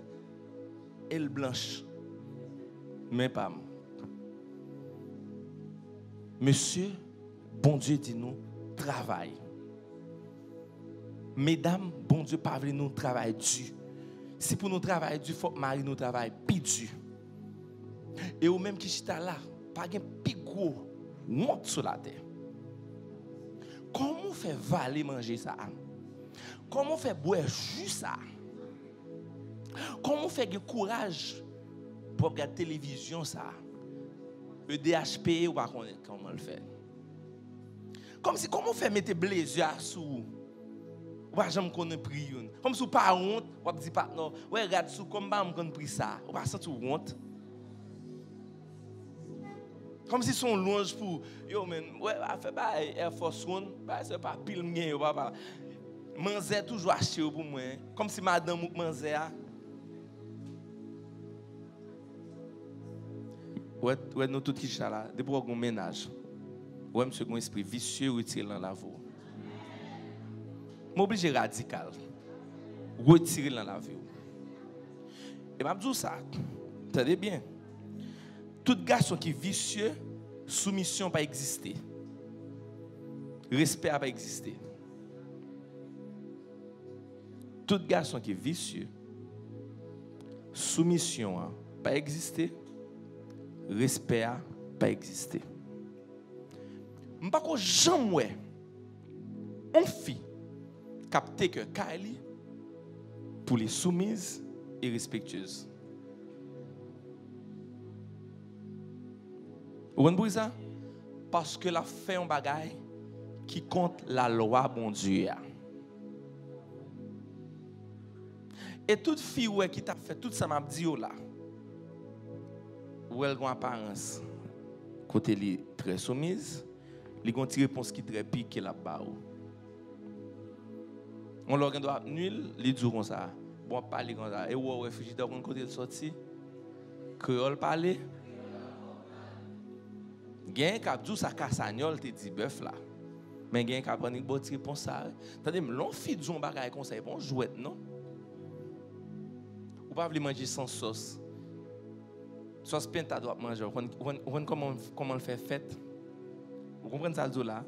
et elle blanche. Mais pas moi. Monsieur, bon Dieu dit nous, travail. Mesdames, bon Dieu, pas voulu nous travailler dur. Si pour nous travailler dur, il faut que Marie nous travaille plus dur. Et ou même qui chita là, pas de plus gros honte sur la terre. Comment fait valer manger ça? Comment fait boire jus ça? Comment fait le courage pour regarder la télévision ça? EDHP ou pas comment le fait? Comme si comment fait mettre blazer sous ou pas jamais connait prix comme si pas honte ou dit pas non ouais regarde sous comme pas me connait prix ça ou pas sentir honte comme si son louange pour yo men ouais a fait ba Air Force One ba c'est pas pile mien ou pas manzé toujours acheter pour moi comme si madame ou manzé a Ouais, nous tout qui là, de pour un ménage. Ouais, monsieur, un esprit vicieux retiré dans la vie. M'oblige radical. Retirer dans la vie. Et m'a dit ça. Attendez bien. Tout garçon qui est vicieux, soumission pas exister. Respect n'a pas existé. Tout garçon qui est vicieux, soumission n'a pas existé. Respect n'a pas existé. Je ne sais pas jamais on fille capter que Kylie pour les soumises et respectueuses. Vous comprenez ça? Parce que la fait un bagage qui compte la loi bon Dieu. Et toute fille qui t'a fait tout ça m'a dit là. Ou elle a une apparence côté li très soumise, li gon ti réponse qui très pique la ba ou. On leur doit nul, li dit comme ça. Bon parler comme ça. Et ou réfugié dans un côté sorti. Créole parler. Gen k'ap dou sa casagnol te dit bœuf là. Mais gen k'ap prendre une bonne réponse ça. Attendez, l'on fit dou un bagage comme ça, bon jouette non? Ou pas vle manger sans sauce. Sauce penta doit manger. On comment le faire fête. Vous comprenez ça le là?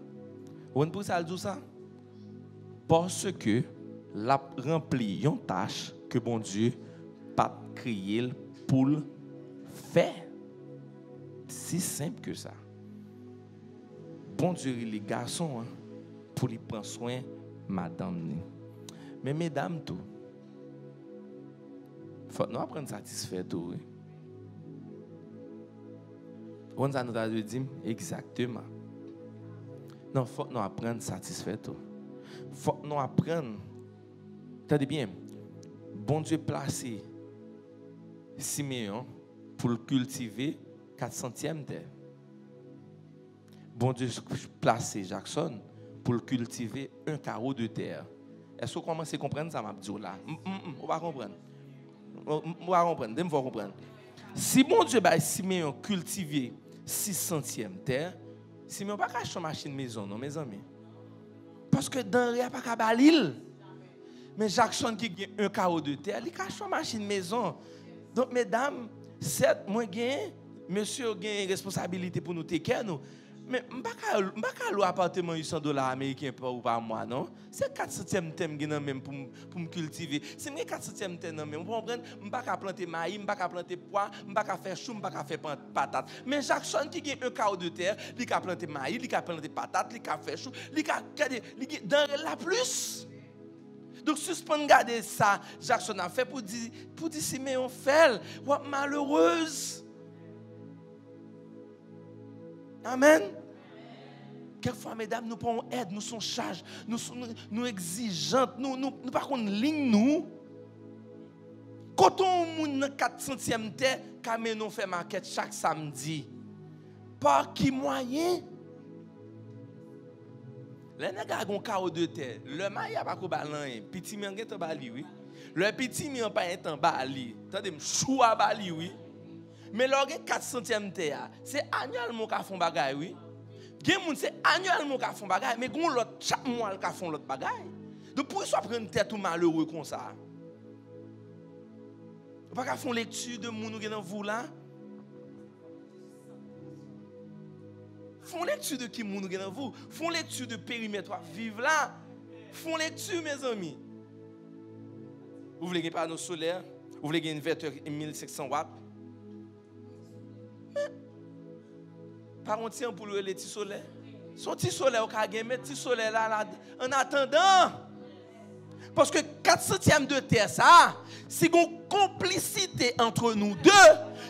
On pour ça le ça? Parce que la rempli une tâche que bon Dieu pas créé pour le faire. Si simple que ça. Bon Dieu, les garçons, hein, pour les prendre soin, madame. Mais mesdames, tout. Il faut nous apprendre à satisfaire tout. Oui. On a nous dit exactement. Non, il faut nous apprendre à satisfaire tout. Il faut nous apprendre. Attendez bien. Bon Dieu placé Siméon pour le cultiver 400e terre. Bon Dieu placé Jackson pour le cultiver un carreau de terre. Est-ce que vous commencez à comprendre ça, Mabdou là? On va comprendre. On va comprendre. Vous va comprendre. Si bon Dieu va Siméon cultiver 600e terre, Siméon pas qu'à acheter une machine maison, non, mes amis. Parce que dans rien pas qu'à balil. Mais Jackson qui a un carreau de terre, il a acheté une machine maison. Donc, mesdames, certes, moi, monsieur a une responsabilité pour nous taker nous. Mais je ne peux pas louer appartement $800 américains ou par mois, non? C'est 400e thème même pour me cultiver. Si je 400e thème, je ne peux pas planter maïs, je ne peux pas planter pois, je ne peux pas faire chou, je ne peux pas faire patate. Mais Jackson qui a un carreau de terre, il peut planter maïs, il peut planter patate, il peut faire chou, il peut dans la plus. Donc, suspend garder ça, Jackson a fait pour dire Siméon fait, ou malheureuse. Amen. Quelquefois, mesdames, nous prenons aide, nous sommes charges, nous exigeantes, nous par contre, ligne nous. Quand on a 400e terre, nous fait maquette chaque samedi. Par qui moyen? Les nègres ont un carreau de terre. Le maïs a pas de ballon. Petit mi en est bali, oui. Le petit mi en pas est en bali. Attendez, chou à bali, oui. Mais l'orgue 400e terre, c'est annuellement qu'on fait bagay, oui. Gen moun c'est annuellement qu'on fait bagay, mais gon l'autre chaque mois qu'on fait l'autre bagay. Donc pour ça prendre terre tout malheureux comme ça. Pas qu'à faire lecture de moun qui dans vous là. Font lecture de qui moun dans vous, font lecture de périmètre vivre là. Font lecture mes amis. Vous voulez un panneau solaire, vous voulez un inverteur 1500 watts. Par contre, pour le petit solaire. Son petit solaire, on peut mettre petit solaire là en attendant. Parce que 400e de terre, ça, c'est une complicité entre nous deux.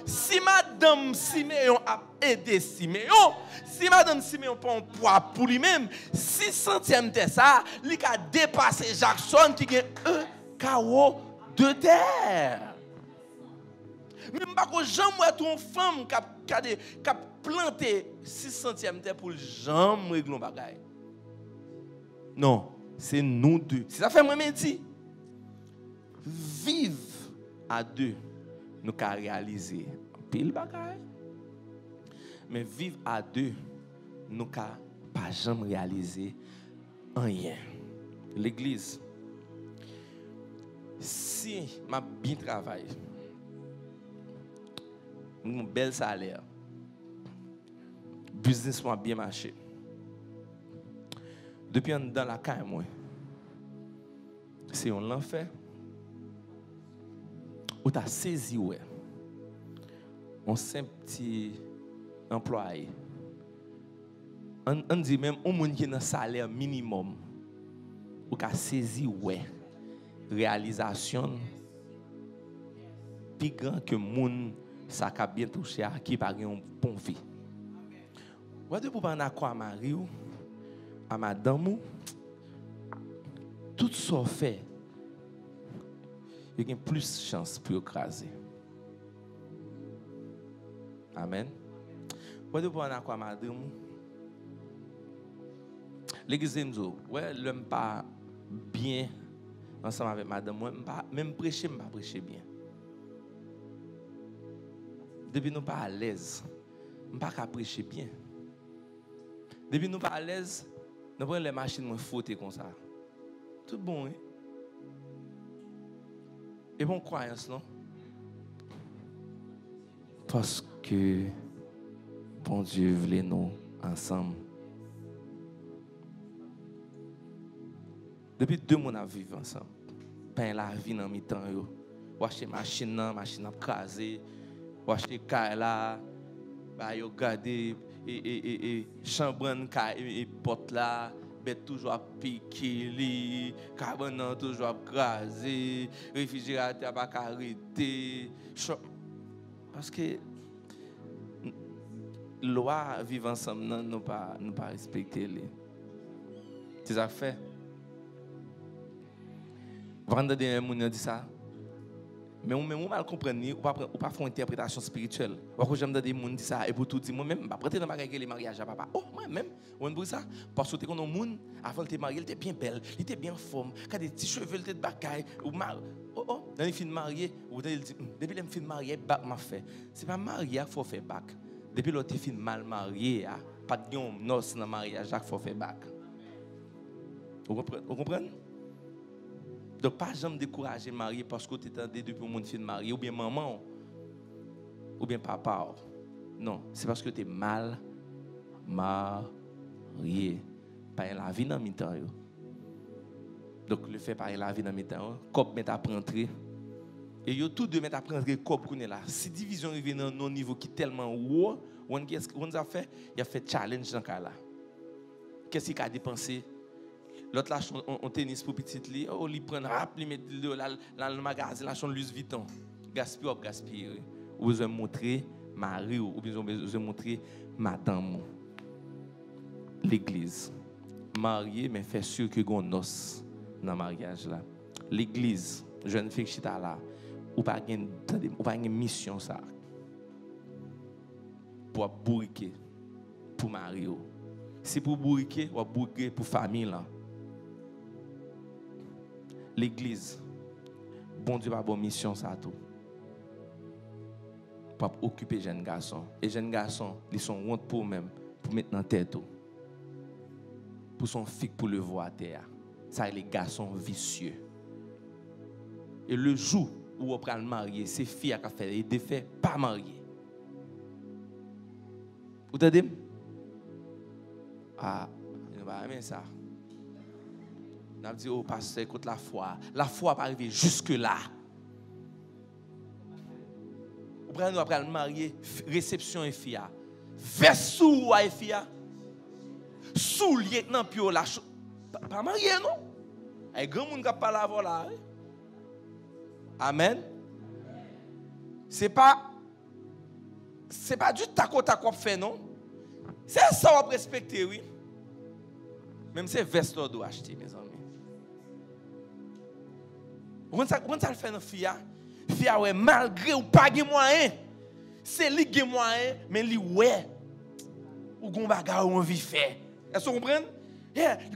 Si Madame Siméon a aidé Siméon, si Madame Siméon prend un poids pour lui-même, 600e de ça, il a dépassé Jackson qui a un carreau de terre. Même pas que jamais une femme qui a planté 600e terre pour jamais régler un bagage. Non, c'est nous deux. Si ça fait moi dit, vivre à deux, nous avons réalisé un pile bagage. Mais vivre à deux, nous ne pouvons pas jamais réaliser rien. L'église, si je bien travaille, un bel salaire, business m'a bien marché, depuis dans la caille, moi, si on l'a fait, ou tu as saisi, ouais, on simple petit employé. On dit même, au monde qui a un salaire minimum, ou qui a saisi, ouais, réalisation, plus grand que moun, ça a bien touché à qui par une bonne vie. Vous avez pour parler à quoi à Marie, à madame, tout ça fait, il y a plus de chance pour écraser. Amen. Vous avez pour parler à quoi à madame, l'église nous ouais, l'homme pas bien ensemble avec madame, même prêcher, pas prêcher bien. Depuis nous pas à l'aise, pas qu'à prêcher bien. Depuis nous pas à l'aise, nous prenons les machines moins fautes comme ça. Tout bon, hein? Et bon croyance, non? Parce que bon Dieu voulait nous ensemble. Depuis 2 mois, nous vivons ensemble. Peine la vie dans mi temps yo. Wache machine a crasé. Wache car là, ba yo garder et chambran ka et porte là, bête toujours à piquer li, carbone toujours à craser, réfrigérateur pas arrêter. Parce que loi vivre ensemble nous pas respecter les. C'est ça fait. Vendredi dernier, dit ça. Mais on mal comprendre, ou pas faire une interprétation spirituelle. Ou que j'aime des gens dit ça et pour tout dire moi-même, pas prêter dans ma les mariages à papa. Oh moi-même, on dit ça parce que quand on monde avant de te marier, il était bien belle, il était bien forme, quand des petits cheveux, il était de bagaille ou mal. Oh dans les films mariés, ou il dit depuis les films mariés, bac m'a fait. C'est pas marié qu'il faut faire bac. Depuis l'autre film mal marié, pas de noces dans mariage qu'il faut faire bac. Vous comprenez? Donc, pas jamais décourager marié parce que tu es depuis le monde fin marié, ou bien maman, ou bien papa. Non, c'est parce que tu es mal marié. Pas la vie dans le temps. Donc, le fait par la vie dans le temps, comme met à prendre. Et yo tout de mettre à prendre comme qu'on est là. Si division arrive dans un niveau qui est tellement haut, on a fait, il a fait challenge dans ce cas là. Qu'est-ce qu'il a dépensé? L'autre lâche on tennis pour petite li, oh li prend rap, li met dans le magasin, lâche on Louis Vuitton. Gaspille. Ou besoin montrer mari ou besoin montrer madame. L'église. Marié mais fait sûr que gon noce dans mariage là. L'église, jeune fille qui est là, ou pas une mission ça. Pour bourriquer pour marier. Si pour bourriquer, ou bourriquer pour famille là. L'église, bon Dieu a bonne mission ça tout. Pour occuper les jeunes garçons. Et les jeunes garçons, ils sont honte pour eux-mêmes, pour mettre dans la tête. Pour son fils, pour le voir à terre. Ça, les garçons vicieux. Et le jour où on prend le marié, c'est filles qui ont fait des faits pas mariés. Vous entendez? Ah, il ne va pas aimer ça. On a dit, oh, pasteur, écoute la foi. La foi va arriver jusque-là. Vous prenez nous après le marié, réception et fia. Versou et fia. Sous lieutenant Pio la chose. Pas marié, non? Il y a grand monde qui parle avant là. Amen. C'est pas du taco taco fait, non? C'est ça qu'on respecter, oui. Même c'est veste qu'on doit acheter, mes amis. Quand ça le fait dans fia ouais malgré ou pas de moyen, c'est lui qui a moyen mais lui ouais ou gon bagarre ou envie faire. Est-ce que vous comprenez?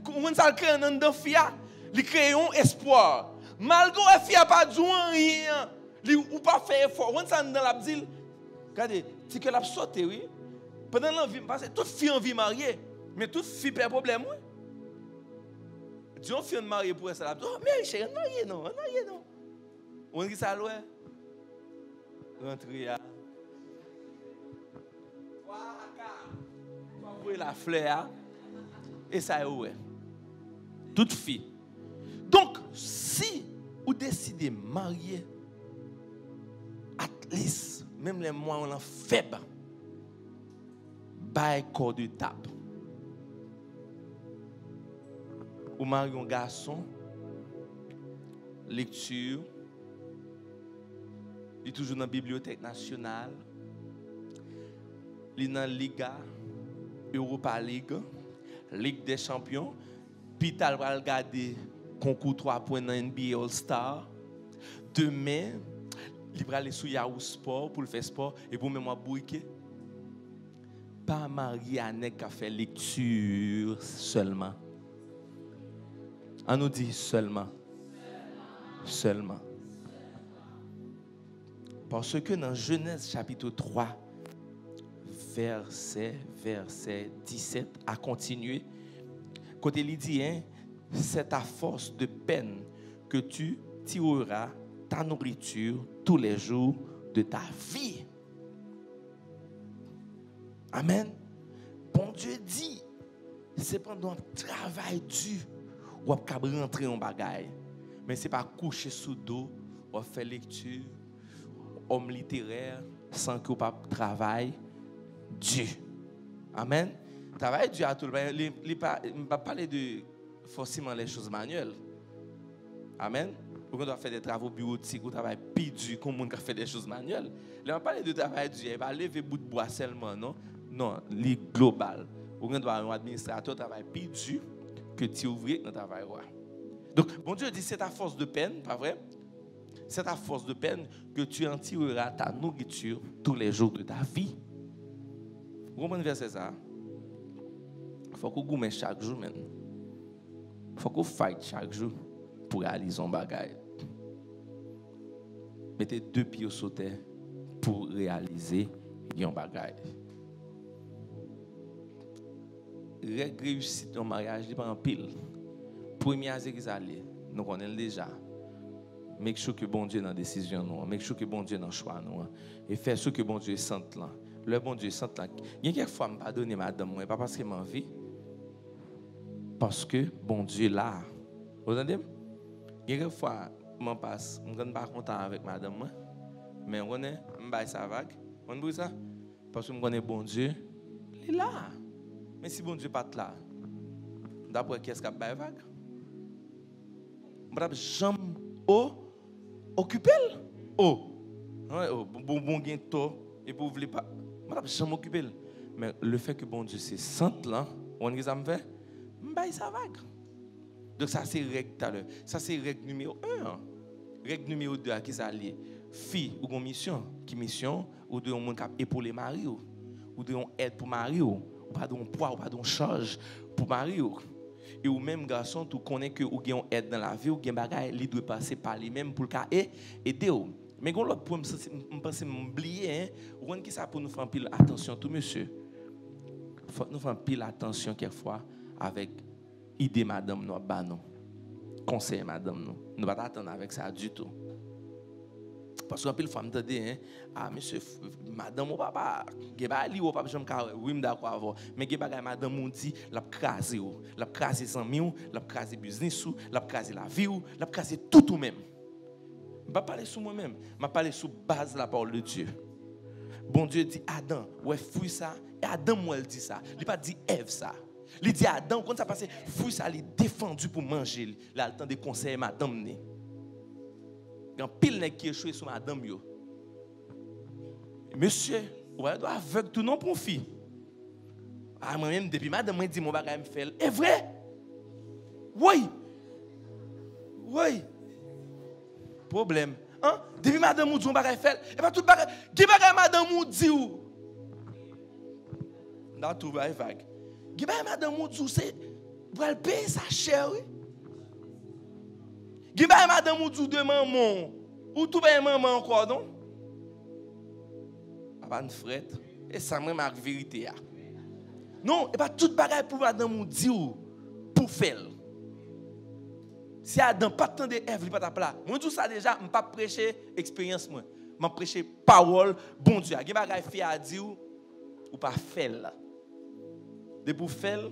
Quand ça le crée dans fia, il crée un espoir. Malgré fia pas du rien, lui ou pas faire effort. Quand ça dans la dit, regardez, si que l'a sauté oui, Pendant l'envie, parce que toute fille a envie de marier, mais toute fille a un problème. Dis on fille mariée pour ça. Oh, mais chérie, on marié non, on marié non. On dit ça loin. Rentrer là. Vous voyez la fleur et ça est ouais. Toute fille. Donc si vous décidez de marier, at least, même les mois on en faible, bail corps de tape. Ou marier un garçon, lecture, il est toujours dans la Bibliothèque nationale, il est dans la Liga, Europa League, Ligue des champions, puis il va regarder concours 3 points dans NBA All-Star. Demain, il va aller sur Yahoo Sport pour le faire sport et pour même bouquet. Pas marié à un qui a fait lecture seulement. On nous dit seulement. Seulement. Parce que dans Genèse chapitre 3, verset 17, à continuer, côté il dit, hein, c'est à force de peine que tu tireras ta nourriture tous les jours de ta vie. Amen. Bon Dieu dit, c'est pendant un travail dur ou à rentrer en bagaille. Mais ce n'est pas coucher sous dos, ou faire lecture, homme littéraire, sans que vous pas travail dur. Amen. Travail dur à tout le monde. Il ne va pas parler de forcément les choses manuelles. Amen. Vous doit faire des travaux bureautiques, vous travaillez plus dur comme on fait des choses manuelles. Il ne va pas parler de travail dur, il va lever bout de bois seulement, non? Non, c'est global. Vous doit avoir un administrateur travail plus dur que tu ouvrier dans travail. Donc, bon Dieu dit, c'est à force de peine, pas vrai? C'est à force de peine que tu en tireras ta nourriture tous les jours de ta vie. Vous comprenez verset ça? Il faut qu'on goûte chaque jour, man. Il faut qu'on fight chaque jour pour réaliser un bagage. Mettez 2 pieds sur terre pour réaliser un bagage. Règle réussite dans le mariage, il pas en pile. Premier azérizalé, nous connaissons déjà. Make sure que bon Dieu dans la décision, nous. Make sure que bon Dieu dans le choix, nous. Et faire ce que bon Dieu sent là. Le bon Dieu sent là. Il y a quelques fois, je ne pas donner madame, pas parce que m'a vie. Parce que bon Dieu là. Vous entendez? Il y a quelques fois, je passe, je ne suis pas content avec madame, mais je connais, je vais sa vague. Vous comprenez ça? Parce que je connais bon Dieu, il est là. Mais si bon Dieu n'est pas là, d'après qui est-ce qu'il y a vague? Je ne vais jamais occuper. Bon gain tôt et pour vous pas. Je ne vais jamais occuper. Mais le fait que bon Dieu c'est saint là, on dit ça me fait, je vais sa vague. Donc ça c'est règle tout à l'heure. Ça c'est règle numéro 1. Règle numéro 2 à qui ça lié? Fille ou une mission, qui mission ou de un monde qui épauler mari ou de un aide pour mari ou pas de poids ou pas de charge pour mari et ou même garçon tu connais que ou gagne aide dans la vie ou gagne bagaille il doit passer par lui-même pour aider ou mais gon l'autre point me penser m'oublier hein ou qui ça pour nous faire pile attention tout monsieur faut nous faire pile attention quelquefois avec idée madame nous ba nous conseil madame nous pas attendre avec ça du tout. Parce que pile femme tande hein ah monsieur madame ou papa geba li ou papa j'aime oui d'accord avant mais geba madame on dit l'a craser sans mieux l'a craser business ou l'a craser la vie ou l'a craser tout même pas parler sur moi-même m'a parler sur base de la parole de Dieu. Bon Dieu dit Adam ouais fouille ça et Adam moi elle dit ça il pas dit Ève ça il dit Adam quand ça passe fouille ça il défendu pour manger là le temps de conseiller madame né. Quand pile nèg qui échoué sur madame yo. Monsieur, ouais doit aveugle tout non pour fille. Ah moi même depuis madame m'a dit mon bagage me fait. Est vrai? Oui. Oui. Problème. Hein? Depuis madame m'a dit mon bagage fait. Et pas tout bagage. Qui bagage madame m'a dit ou? Dans tout bagage vague. Qui bagage madame m'a dit c'est pour elle payer sa chère. Qui bagage madame m'a dit de maman ou tout bagage maman encore non? Papa ne frette. Et ça, moi, ma vérité. Non, et pas toute bagaille pour madame ou dire pour faire. Si Adam pas tant de Ève, il pas plat. Moi tout ça déjà, je pas prêcher expérience moi. Je prêcher parole bon Dieu. Il y a bagaille fait à dire ou pas faire. De pour faire,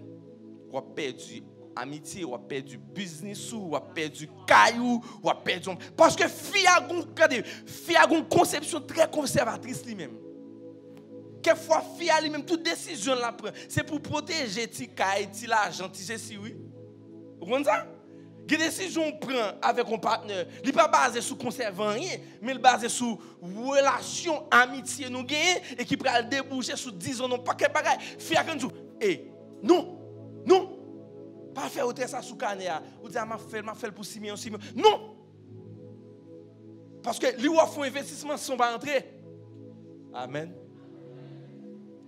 ou a perdu amitié, ou a perdu business, ou a perdu caillou, ou a perdu parce que fille a une conception très conservatrice lui-même. Quelquefois fille a lui-même toute décision la prend, c'est pour protéger ti caille, ti l'argent, ti ceci oui. Vous comprenez ça? Quelle décision on prend avec un partenaire, il n'est pas basé sur conservant rien, mais il est basé sur relation, amitié nous gagnons et qui peut déboucher sur 10 ans non pas quel bagage. Fille a dit non. Pas faire autre ça sous canéa. Ou dire m'a fait pour 6 millions. Non. Parce que lui a fait un investissement sont pas entrer. Amen.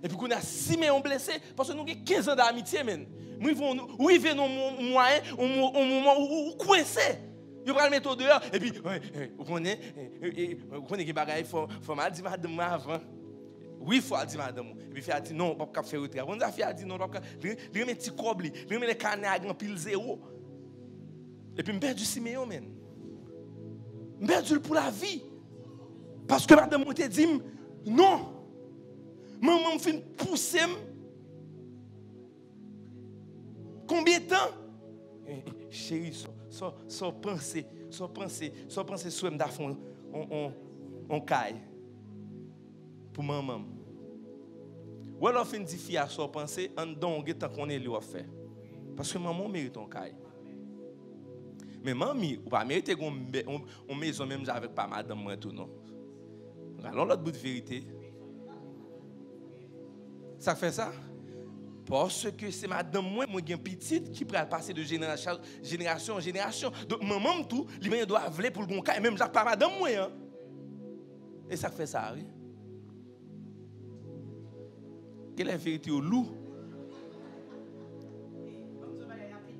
Et puis qu'on a 6 millions blessés parce que nous avons 15 ans d'amitié men. Nous vivons un moyen, un moment où coincé. Vous prenez le méthode dehors et puis vous connaissez que bagaille faut mal dire madame avant. Oui, il faut dire madame. Et puis il a dit non, pas faire retrait. On a dit non, pas il remet petit coble, il remet les carnets à grand pile zéro. Et puis me perdu 6 millions men. Me perdu pour la vie. Parce que madame m'a dit non. Maman me fait pousser. Combien de temps? Chérie, sans penser sur me d'afon on caille pour maman. Ou alors fin dit fille à sans penser en don tant qu'on est lui a fait. Parce que maman mérite ton caille. Mais mamie ou pas mérite on maison même avec pas madame moi tout non. Alors l'autre bout de vérité. Ça fait ça? Parce que c'est madame moi qui est petite qui peut passer de génération en génération. Donc maman tout, lui doit avoir pour le bon cas et même pas madame moi hein. Et ça fait ça oui. Quelle est la vérité au loup?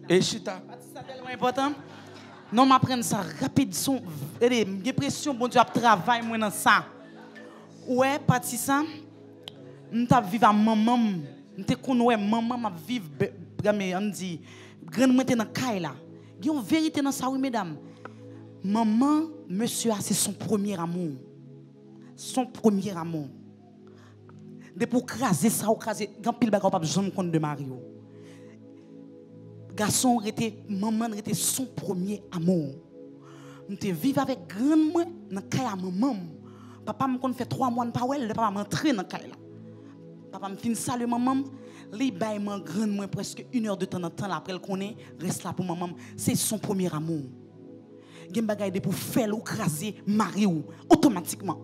Et chita. C'est tellement important. Non, m'apprendre ça rapide son j'ai pression bon Dieu a travail moi dans ça. Ouais, parti ça. M'ta vivre à maman, m'te connait maman m'a vivre on dit grande moi dans caille là. Il y a une vérité dans ça oui mesdames. Maman, monsieur c'est son premier amour. Son premier amour. De pour craser ça ou craser grand pile bagage pas besoin compte de Mario. Garçon était maman était son premier amour. M'te vivre avec grand moi dans caille à maman. Papa me kon fait 3 mois pas ouais, papa m'entrer dans caille là. Papa me fin saluer maman, li bay man grand moi presque 1 heure de temps en temps après le connaît, reste là pour maman, c'est son premier amour. Gen bagay de pour faire ou craser mari ou automatiquement.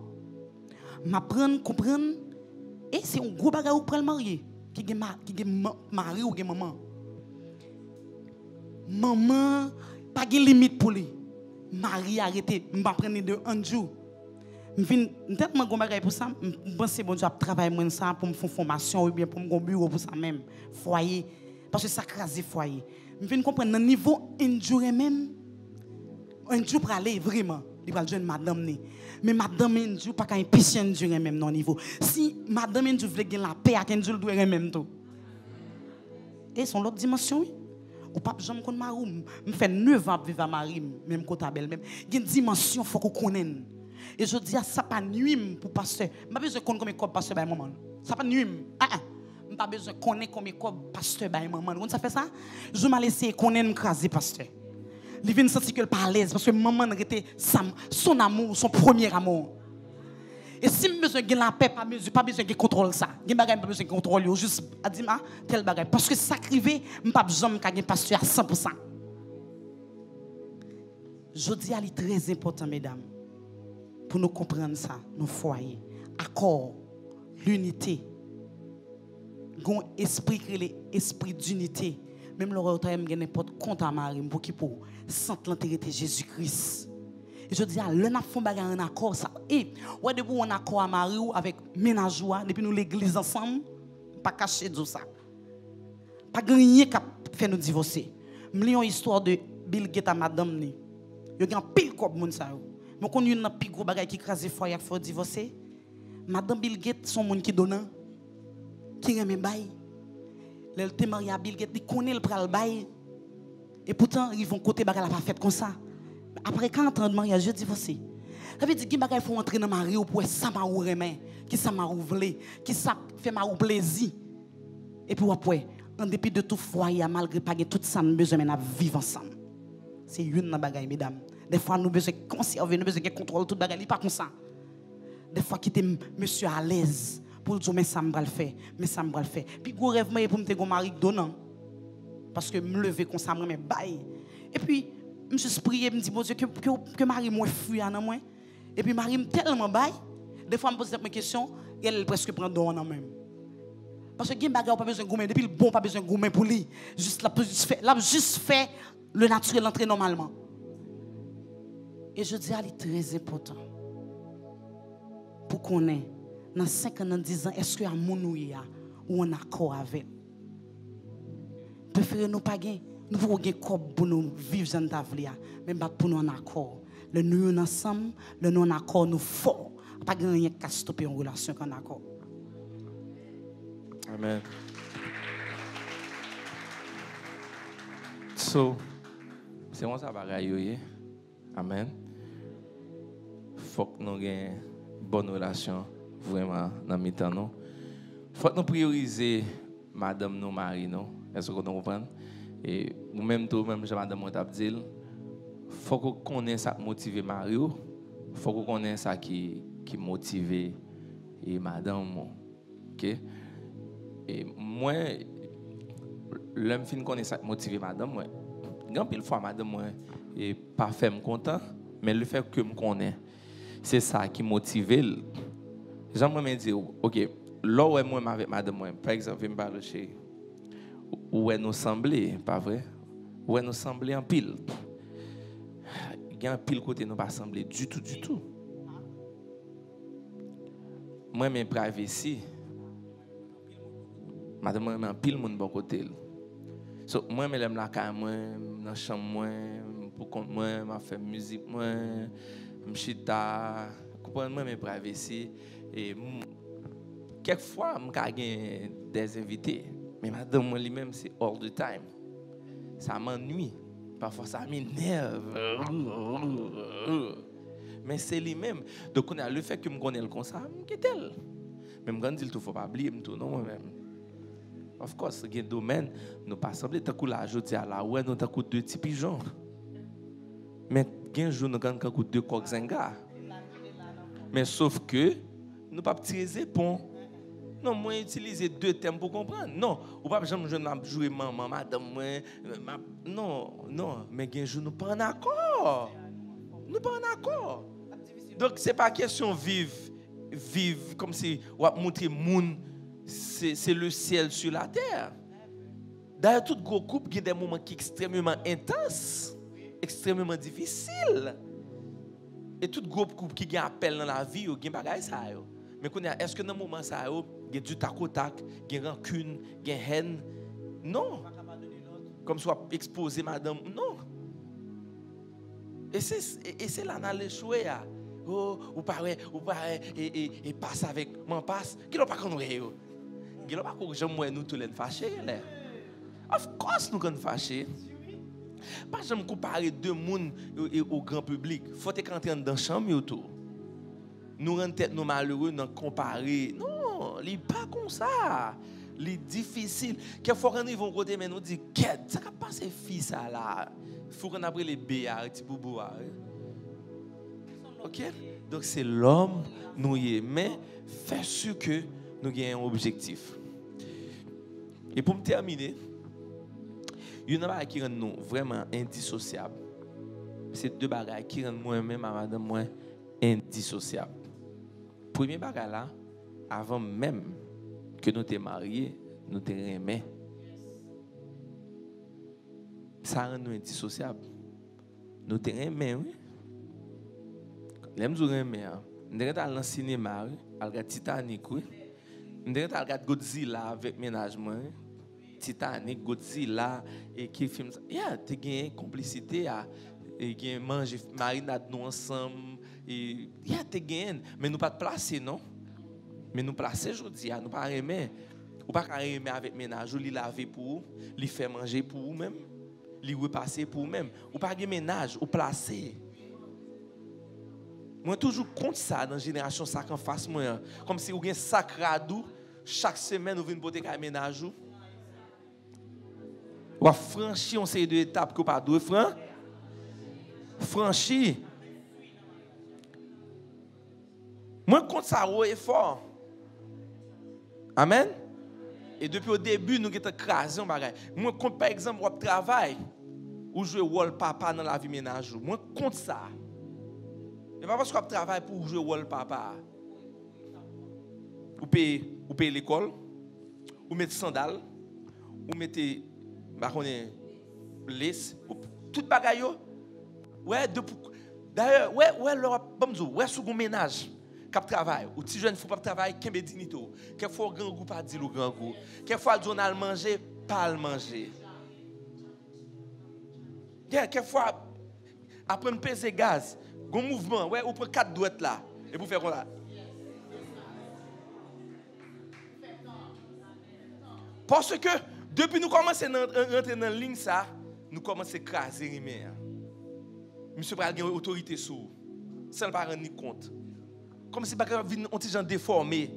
M'apprendre comprendre et c'est un gros bagay ou prendre marié qui gen mari ou gen maman. Maman pas gen limite pour lui. Mari arrêté, m'pa prendre de un jour. M'vin tellement gon bagay pour ça, m'penser bon Dieu a travailler moi ça pour me faire formation ou bien pour me bureau pour ça même, foyer parce que ça craser foyer. M'vin comprendre dans niveau endure même un jour pour aller vraiment, il va joindre madame ni. Mais madame endure pas qu'un patient endure même non niveau. Si madame endure veut gagner la paix à endure doit même tout. Et son l'autre dimension oui. Ou pas jamais connait marou, me fait 9 ans vivre à Marie même côté belle même. Une dimension faut qu'on connaisse. Et je dis ça pas nuit pour pasteur. Pas besoin connaître combien de pasteur ba maman. Ça pas nuit. Pas besoin connaître combien de pasteur ba maman. Quand ça fait ça, je m'a laissé connaître craser pasteur. Il vient sentir que pas à l'aise parce que maman était son amour, son premier amour. Et si me besoin de la paix pas besoin de contrôle ça. Gen bagay pas besoin de contrôle juste a dit tel bagay parce que ça crivé pas jamais ka gen pasteur à 100%. Je dis à lui très important mesdames. Pour nous comprendre ça, nos foyers, accord, l'unité, un esprit qui est l'esprit d'unité. Même le retour n'importe compte à Marie pour qui pour sentir l'intérêt de Jésus-Christ. Et je dis à l'un a fait un accord ça. Et ouais depuis on accord à Marie avec ménageois depuis nous l'église ensemble, pas cacher tout ça. Pas gagner qui fait nous divorcer. M'lion histoire de Bill Gates à madame ni. Yo gen pile comme moun ça. Mais quand on a un plus gros bagage qui crase foyer faut divorcer. Madame Bill Gates son monde qui donnant. qui aime bail. Le te marié à Bill Gates, il connaît le pral bail. Et pourtant, ils vont côté bagarre la pas fait comme ça. Après 40 ans de mariage, je divorce. Ça veut dire que il faut entrer dans mari pour ça m'a remet, qui ça m'a voulu, qui ça fait m'a plaisir. Et puis après, en dépit de tout foyer, malgré pas tout ça, nous besoin de vivre ensemble. C'est une bagaille, mesdames. Des fois, nous besoin de conserver, nous besoin de contrôler toute bagaille, pas comme ça. Des fois, quitter monsieur à l'aise pour dire mais ça me va le faire, mais ça me va le faire. Puis gros rêve moi pour me te mari donnant. Parce que me lever comme ça me bail. Et puis je suis prié, me dit bon Dieu que Marie moi fuit en moi. Et puis Marie me tellement bail, des fois me pose cette question, et elle presque prend don en même. Parce que gen bagarre pas besoin de gourmet, depuis le bon pas besoin de gourmet pour lui, juste juste fait le naturel entrer normalement. Et je dis à lui très important. Pour qu'on ait dans 5 ans, dans 10 ans, est-ce que à mon ou en accord avec? Préférez nous pas gagner. Nous pouvons gagner pour nous vivre dans ta vie, mais pas pour nous en accord. Le nous ensemble, le nous en accord nous fort. Pas gagner qu'à stopper une relation qu'en accord. Amen. So, c'est moi ça bagaille. Amen. Faut que nous ayons une bonne relation vraiment dans le temps nous. Faut que nous prioriser madame nous mari nous. Est-ce que vous comprenez? Et ou même tout même madame t'a dit, faut qu'on connaisse ça motiver Mario, faut qu'on connaisse ça qui motive et madame. OK? Et moi l'homme fin connaît ça motiver madame moi. Grand pile fois madame moi et pas fait me content, mais le fait que me connaît, c'est ça qui motive. J'aimerais me dire OK, là où moi avec madame moi, par exemple, me parler chez où nous semblait, pas vrai? Où nous semblait en pile. Il y a un pile côté nous pas semblé du tout. Moi mes privacy. Madame moi en pile mon bon côté. So moi me l'aime la caille moi dans chambre moi pour compte moi m'a fait musique moi m'chita comprendre moi mes privacy et quelquefois m'ka gain des invités mais madame moi lui-même c'est all the time. Ça m'ennuie, parfois ça m'énerve. Mais c'est lui-même. Donc on a le fait que me connais le comme ça, m'quitte-elle. Même quand il tout faut pas oublier tout non moi-même. Of course, il y a un domaine, nous pas sembler tant que là, je dis à la ouais, nous tant que deux petits pigeons. Mais il y a un jour nous quand deux coqs zinga. Mais sauf que nous pas utiliser pont. Non, moi utiliser deux termes pour comprendre. Non, ou pas jamais jouer maman, madame moi. Non, mais il y a un jour nous pas en accord. Nous pas en accord. Donc c'est pas question vivre comme si on va montrer monde. C'est le ciel sur la terre. D'ailleurs, tout gros couple, il y a des moments qui sont extrêmement intenses, extrêmement difficiles. Et tout gros couple qui a appel dans la vie, il y a des choses. Mais est-ce que dans ce moment, il y a du tac au tac, il y a rancune, il y a haine? Non. Comme soit exposé, madame. Non. Et c'est là dans l'échoué. Oh, ou pareil, et passe avec, m'en passe. Qui n'a pas connu? Il n'y a pas que j'aime nous tous les fâchés. Of course, nous sommes fâchés. Pas j'aime comparer deux mondes au grand public. Il faut que entrer dans la chambre autour. Nous rendons tête nous malheureux dans comparer. Non, il n'est pas comme ça. Il est difficile. Quelquefois, quand ils vont côté, mais nous disent, qu'est-ce que ça passe fils ça là? Il faut qu'on apprenne les béats, les petits boubous. OK? Donc c'est l'homme nous y est, mais fait sûr que nous avons un objectif. Et pour me terminer, il y a une chose qui rend nous vraiment indissociables. C'est deux bagages qui rendent moi-même et madame moi indissociables. Premier bagage là, avant même que nous soyons mariés, nous te aimés. Ça rend nous indissociables. Nous te aimés, oui. L'aime nous aimer. Nous allons dans le cinéma, regarder Titanic, oui. Nous allons regarder Godzilla avec ménagement. Titanic, Godzilla et qui film ça. Yeah, tu as une complicité et tu as manger marinade nous ensemble et yeah, tu as mais nous pas te placer non. Mais nous placer aujourd'hui, nous pas aimer. Ou pas aimer avec ménage, ou li laver pour vous, li faire manger pour vous même, li repasser pour vous même. Ou pas ménage, ou placer. Moi toujours contre ça dans la génération ça en face moi, comme si vous avez un sac radou chaque semaine vous venez porter ménage. Ou a franchi une série d'étapes que pas deux franchi. Moi contre ça est fort. Amen. Et depuis au début, nous avons crasé un bagage. Moi, quand par exemple, on travaille, ou jouer rôle papa dans la vie ménage, moi, contre ça. Et pas parce qu'on travaille pour jouer rôle papa. Ou payer l'école, ou mettre sandales, ou mettre, laisse, tout bagage. Ouais, d'ailleurs, ouais, sous un ménage. Cap travail, ou ti jeune faut pas travailler kembe dinito. Quelquefois grand goût pas dire le grand goût. Quelquefois le journal manger pas le manger. Quelquefois après me peser gaz, gon mouvement, ouais, ou prend 4 douettes là et pour faire comme là. Parce que depuis nous commençons à rentrer dans la ligne ça, nous commençons à écraser les Monsieur pas avoir autorité sur, sans pas rendre compte. Comme si on était gens déformé.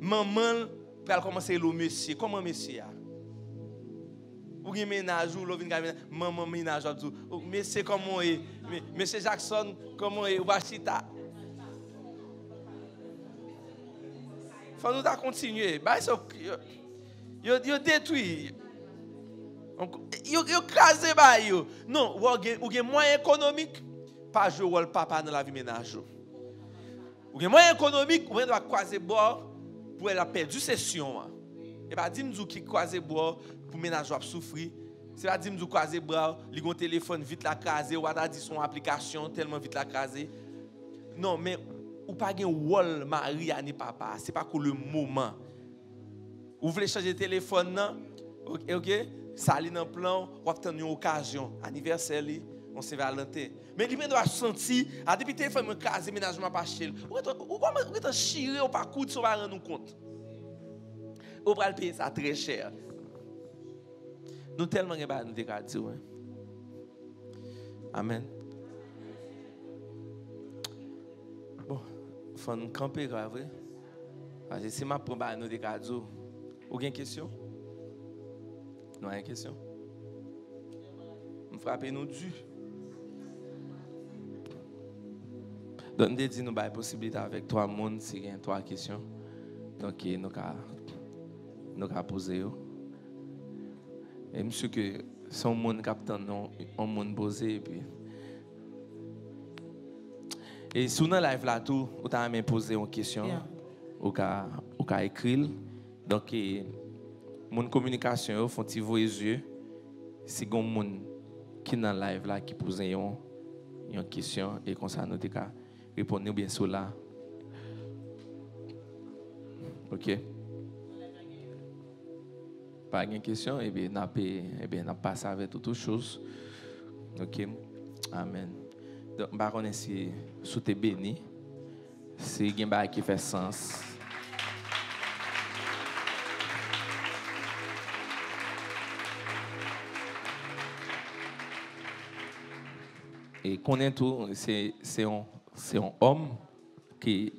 Maman va commencer le monsieur. Comment monsieur a? Ou gen ménage ou l'ovin ménage. Maman ménage ou monsieur comment est? Monsieur Jackson comment est? Washita. Faut nous continuer. Bah yo détruit. Yo crasé ba yo. Non, ou gen moyen économique pas jouer rôle papa dans la vie ménage. Ou gen moyen économique, ou doit croiser bord pour la perdu session. Et pas dire m'dou qui croiser bord pour ménage va souffrir. C'est pas dire m'dou croiser bord, li gon téléphone vite la craser ou a dit son application tellement vite la craser. Non, mais ou pas gen rôle mari ani papa, c'est pas que le moment. Ou voulez changer téléphone nan, OK, ça li dans plan, ou attendre une occasion, anniversaire li, on se Valentin. Mais lui doit sentir à depuis téléphone me caser ménagement pas chez ou comment chirer ou pas coudre ça va rendre nous compte. Ou va le payer ça très cher. Nous tellement pas nous dire. Amen. Bon, faut nous camper grave. Parce que si m'a prend nous des cadeaux. Ou une question? Non, une question. Me frapper nous dur. Donc, nous disons nous avons possibilité avec 3 personnes si il y a 3 questions. Donc, nous avons posé. Et monsieur, que son monde captant, on monde posé. Et si nous avons live là tout, vous avez posé une question. Vous avez écrit. Donc, mon communication, font ils voient les yeux. Si il y a des gens qui sont dans le live là qui posent une question et comme ça nous devons répondre bien sûr là. OK. Pas de question, et bien n'a pas ça avec toutes choses. OK. Amen. Donc baron si sous te béni. C'est un qui fait sens. Et connaît tout, c'est un homme qui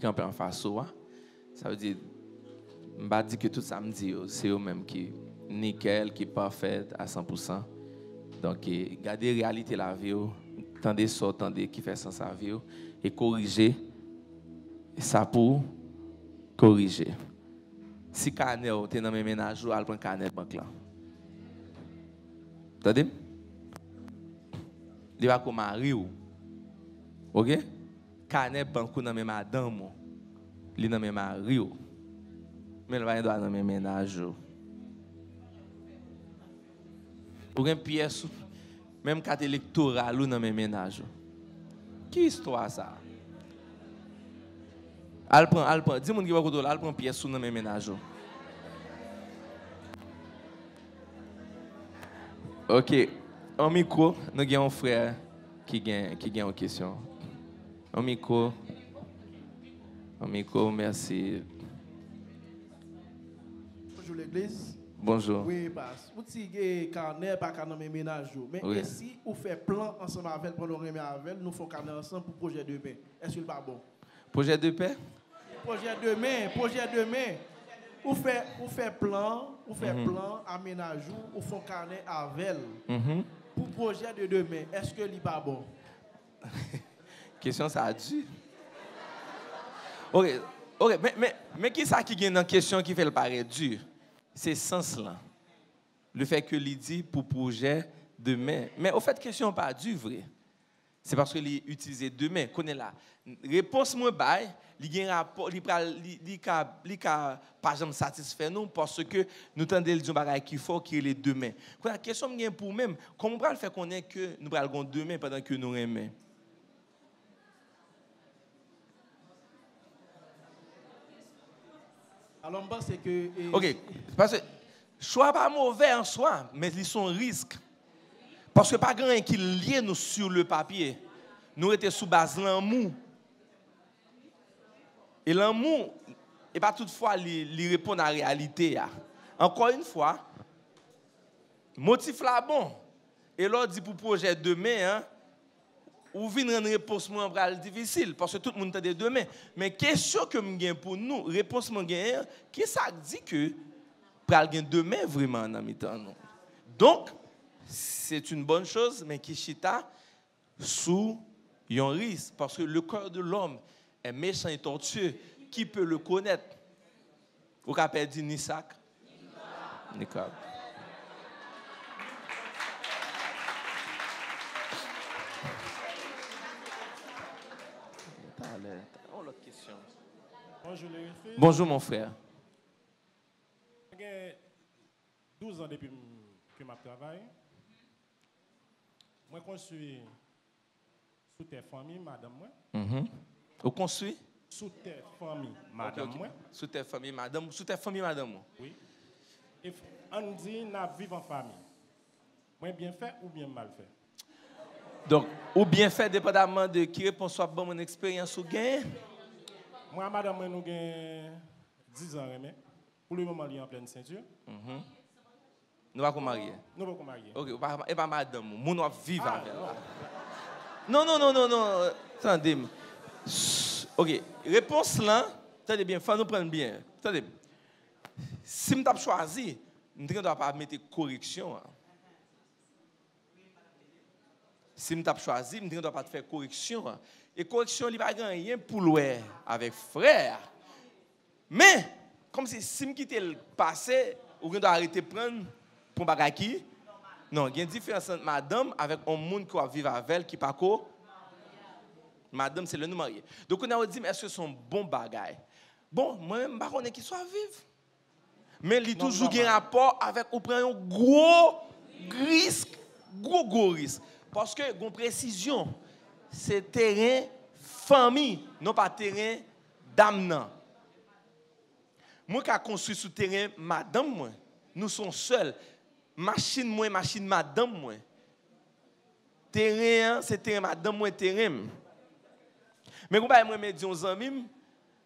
campe en face de soi. Ça veut dire, je ne dis que tout ça me dit, c'est eux-mêmes qui nickel, qui parfait à 100%. Donc, garder la réalité de la vie, tendez ça, tendez qui fait sens à la vie, et corriger ça pour corriger. Si Canel est dans mes ménages, je vais prendre Canel banque là. Entendez? Il va comme mari ou. OK? Canel banque dans mes madame. Il dans mes mari ou. Mais il va dans mes ménages. Pour une pièce même carte électorale ou dans mes ménages. Qui histoire ça? Alprend, dis-moi qui va côté là, alprend pièce sous dans mes ménages. OK, en micro, nous avons un frère qui a une question. En micro, merci. l'église. Bonjour. Oui, parce que si vous carnet, pas carnet ménage. Mais Oui. si vous faites plan ensemble avec pour nous remettre avec, nous faisons carnet ensemble pour projet de paix. Est-ce que c'est pas bon? Projet de paix? Projet de main. Vous faites plan, plan, aménage, vous faites carnet avec. Pour projet de demain, est-ce que c'est pas bon? Question ça a dû. OK, mais qui ça qui gagne dans question qui fait le paraître dur? C'est sens là. Le fait que il dit pour projet demain. Mais au fait question pas du vrai. C'est parce que il utilisé demain, connaît là. Réponse moi bail, il gagne rapport, il pas jamais satisfait nous parce que nous tendez le bagage qu'il faut qu'il les demain. Quand la question me pour même, comment on va le faire connaître que nous allons demain pendant que nous aimons. Alors, je pense que... OK, parce que choix pas mauvais en soi, mais ils sont risques. Parce que pas grand qui lie nous sur le papier. Nous étions sous base l'amour. Et l'amour, et pas toutefois, il répond à la réalité. Encore une fois, motif là bon. Et là, dit pour projet demain, ou vient une réponse moins difficile, parce que tout le monde a demain. Mais question que je gagne pour nous, réponse que gagne, qui ça dit que pral gagne demain vraiment dans mi-temps. Donc, c'est une bonne chose, mais qui chita sous un risque, parce que le cœur de l'homme est méchant et tortueux. Qui peut le connaître? Vous avez dit Nisak? Nicole. L'autre question. Bonjour les filles. Bonjour mon frère. J'ai 12 ans depuis que je travaille. Moi, je suis sous tes familles, madame. Vous construisez? Sous tes familles, madame. Okay. Sous tes familles, madame. Sous tes familles, madame. Oui. Et on dit, nous vivons en famille. Moi, bien fait ou bien mal fait? Donc, ou bien fait, dépendamment de qui répond soit bon mon expérience ou gain? Moi, madame, nous avons 10 ans. Pour le moment, nous en pleine ceinture. Nous ne pouvons pas marier. Nous ne pouvons pas marier. Ok, et pas madame. Nous devons vivre avec elle. Non. Attendez. Ok, réponse là, attendez bien, il faut nous prendre bien. Attendez. Si je t'ai choisi, je ne dois pas mettre correction. Si je t'ai choisi, je ne dois pas faire correction. Et correction, il n'y a pas rien pour louer avec frère. Mais, comme si je quitte le passé, ou je dois arrêter de prendre pour bagay qui? Non, il y a une différence entre madame avec un monde qui va vivre avec elle, qui n'est pas quoi? Madame, c'est le nom marié. Donc, on a dit, est-ce que c'est un bon bagay? Bon, moi-même, je ne sais pas qui soit vivre. Mais il y a toujours un rapport avec ou prend un gros risque. Gros risque. Parce que, une précision, c'est terrain famille, non pas terrain d'âme. Moi, qui ai construit sur terrain madame, moi, nous sommes seuls. Machine, madame, moi. Terrain, c'est terrain madame, moi, terrain. Mais quand je me dis aux amis,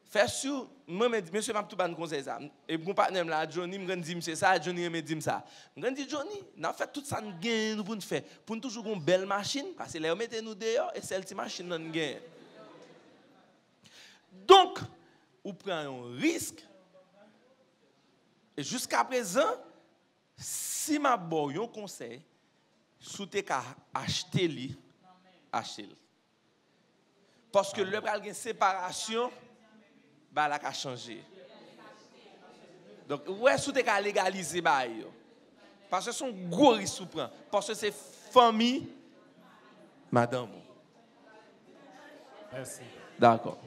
fais sûr, moi me dis monsieur m'a tout ban conseil ça. Et mon partenaire là Johnny me dit monsieur ça, Johnny me dit ça. Me dit Johnny, n'a fait tout ça nous gagne nous pour nous faire. Pour nous toujours une belle machine parce que là mettez nous dehors et celle-ci machine nous gagne. Donc, on prend un risque. Et jusqu'à présent, si ma boy un conseil, sous tes cas acheter-li, achetez-le. Parce que le bral une séparation, bah la a changé. Donc ouais sous tes cas légaliser bah yo. Parce que son gros risque prend parce que c'est famille madame. Merci. D'accord.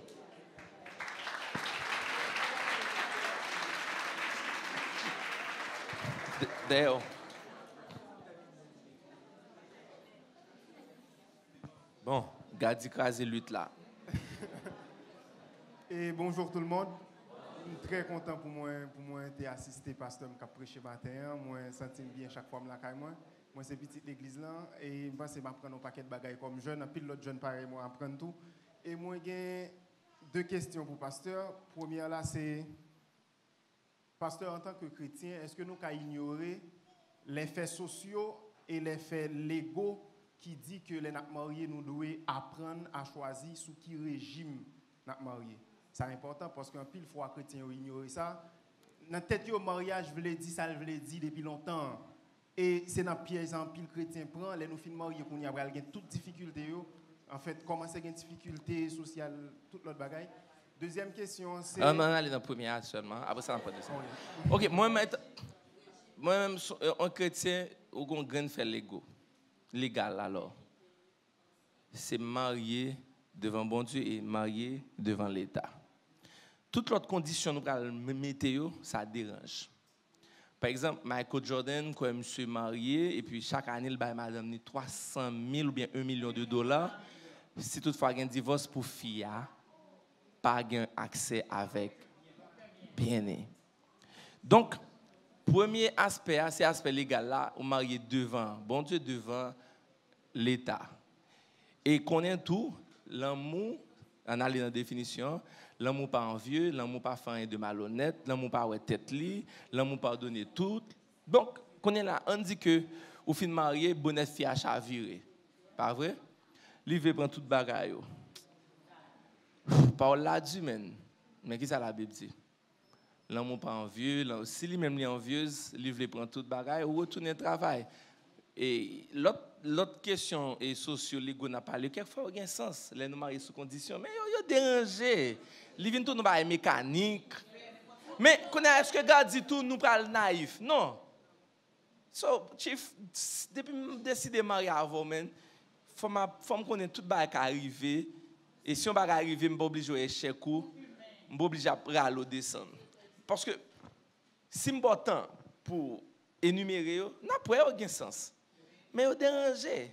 D'ailleurs. Bon, garde écraser lutte là. Et bonjour tout le monde. Je suis très content pour moi d'assister pasteur qui a prêché matin. Moi, je me sens bien chaque fois que je suis là. Moi, c'est petite l'église là. Et je pense que je prends un paquet de bagages comme jeune. Et puis l'autre jeune, pareil, moi, apprendre tout. Et moi, j'ai deux questions pour pasteur. Première là, c'est Pasteur, en tant que chrétien, est-ce que nous avons ignoré les faits sociaux et les faits légaux qui disent que les mariés nous devons apprendre à choisir sous qui régime nous mariés? C'est important parce qu'un pile fois chrétien ignorer ça. Dans tête au mariage, je l'ai dit, ça je l'ai dit depuis longtemps. Et c'est dans piège en pile chrétien prend, les nous fin mariés qu'on y a toutes difficultés. En fait, comment c'est une difficulté sociale, toute l'autre bagaille. Deuxième question, c'est... On va aller dans le premier seulement, après ça, on va pas descendre. Ok, moi-même, un chrétien, ou un grand fait légal alors. C'est marié devant bon Dieu et marié devant l'État. Toute l'autre condition, nous allons mettre, ça dérange. Par exemple, Michael Jordan, quand monsieur marié, et puis chaque année, il baille madame 300 000 ou bien $1 million. Si toutefois il y a un divorce pour fille, pas gain accès avec bien. Donc, premier aspect, c'est l'aspect légal là, on marié devant, bon Dieu devant l'État. Et connaît tout, l'amour, on a la définition, l'amour pas envieux, l'amour pas fin de malhonnête, l'amour pas ouais tête li, l'amour pas donner tout. Donc, connaît là, on dit que au fin de marié, bonnet fille à chavirer. Pas vrai? Li veut prendre toute bagaille. Par là du men. Mais qui ça la Bible dit? L'amour pas envieux, si lui même li envieuse, li veut prendre toute bagaille ou retourner au travail. Et l'autre question est socio-légaux n'a parlé quelquefois il y a un sens les nous mariés sous condition mais yo dérangé. Li vinn tout nous ba mécanique. Mais est-ce que God dit tout nous pral naïf? Non. So chief depuis décider marier avant men faut me connaître tout ba qui arriver et si on va arriver me pas obligé à échec ou me obligé à râler descendre parce que si me bon temps pour énumérer n'a pas aucun sens mais au déranger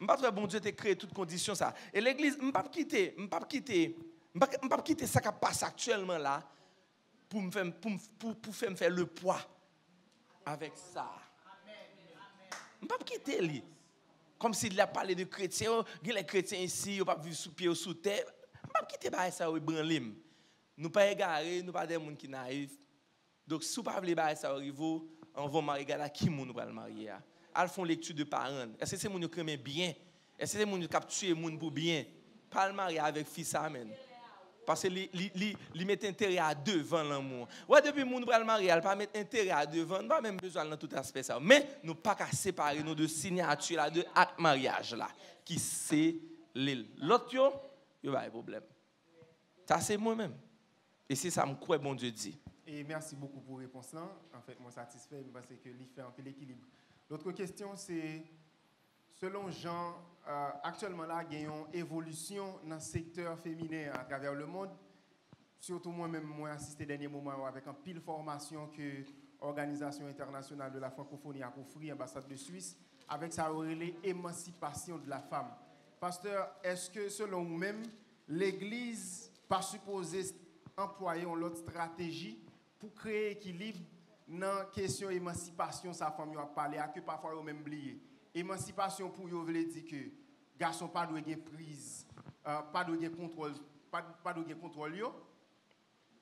m'pas très bon Dieu t'a créé toutes conditions ça et l'église m'pas quitter ça qui passe actuellement là pour me faire le poids avec ça m'pas quitter lui comme s'il a parlé de chrétiens, les chrétiens ici, ils pas vivre sous pied ou sous terre. Pas quitter ba ça ou branlim. Nous pas égarés, nous pas des monde qui naïf. Donc si vous pas voulez ba ça arrivo, on va marier gars qui moun va le marier. Al font lecture de parents. Est-ce que c'est moun qui aime bien? Est-ce que c'est moun qui capture moun pour bien? Pas le marier avec fils amen. Parce que li met intérêt à devant l'amour. Ouais depuis moun va le marier, elle pas mettre intérêt à devant, pas même besoin dans tout aspect ça. Mais nous pas qu'à séparer nous de signature là de acte mariage là qui c'est l'autre yo pas de problème. Ça c'est moi même. Et c'est ça me croit bon Dieu dit. Et merci beaucoup pour la réponse là. En fait, moi satisfait parce que il fait un peu l'équilibre. L'autre question c'est selon Jean, actuellement là, il y a une évolution dans le secteur féminin à travers le monde. Surtout moi-même, moi assisté dernier moment avec un pile formation que l'Organisation internationale de la francophonie a offert, l'ambassade de Suisse, avec sa relais émancipation de la femme. Pasteur, est-ce que selon vous-même, l'Église pas supposée employer une autre stratégie pour créer équilibre dans la question d'émancipation sa femme a parlé à que parfois vous même oublié. Émancipation pour vous veut dire que garçon pas doit gagner prise, pas doit gagner contrôle, pas doit gagner contrôle yo,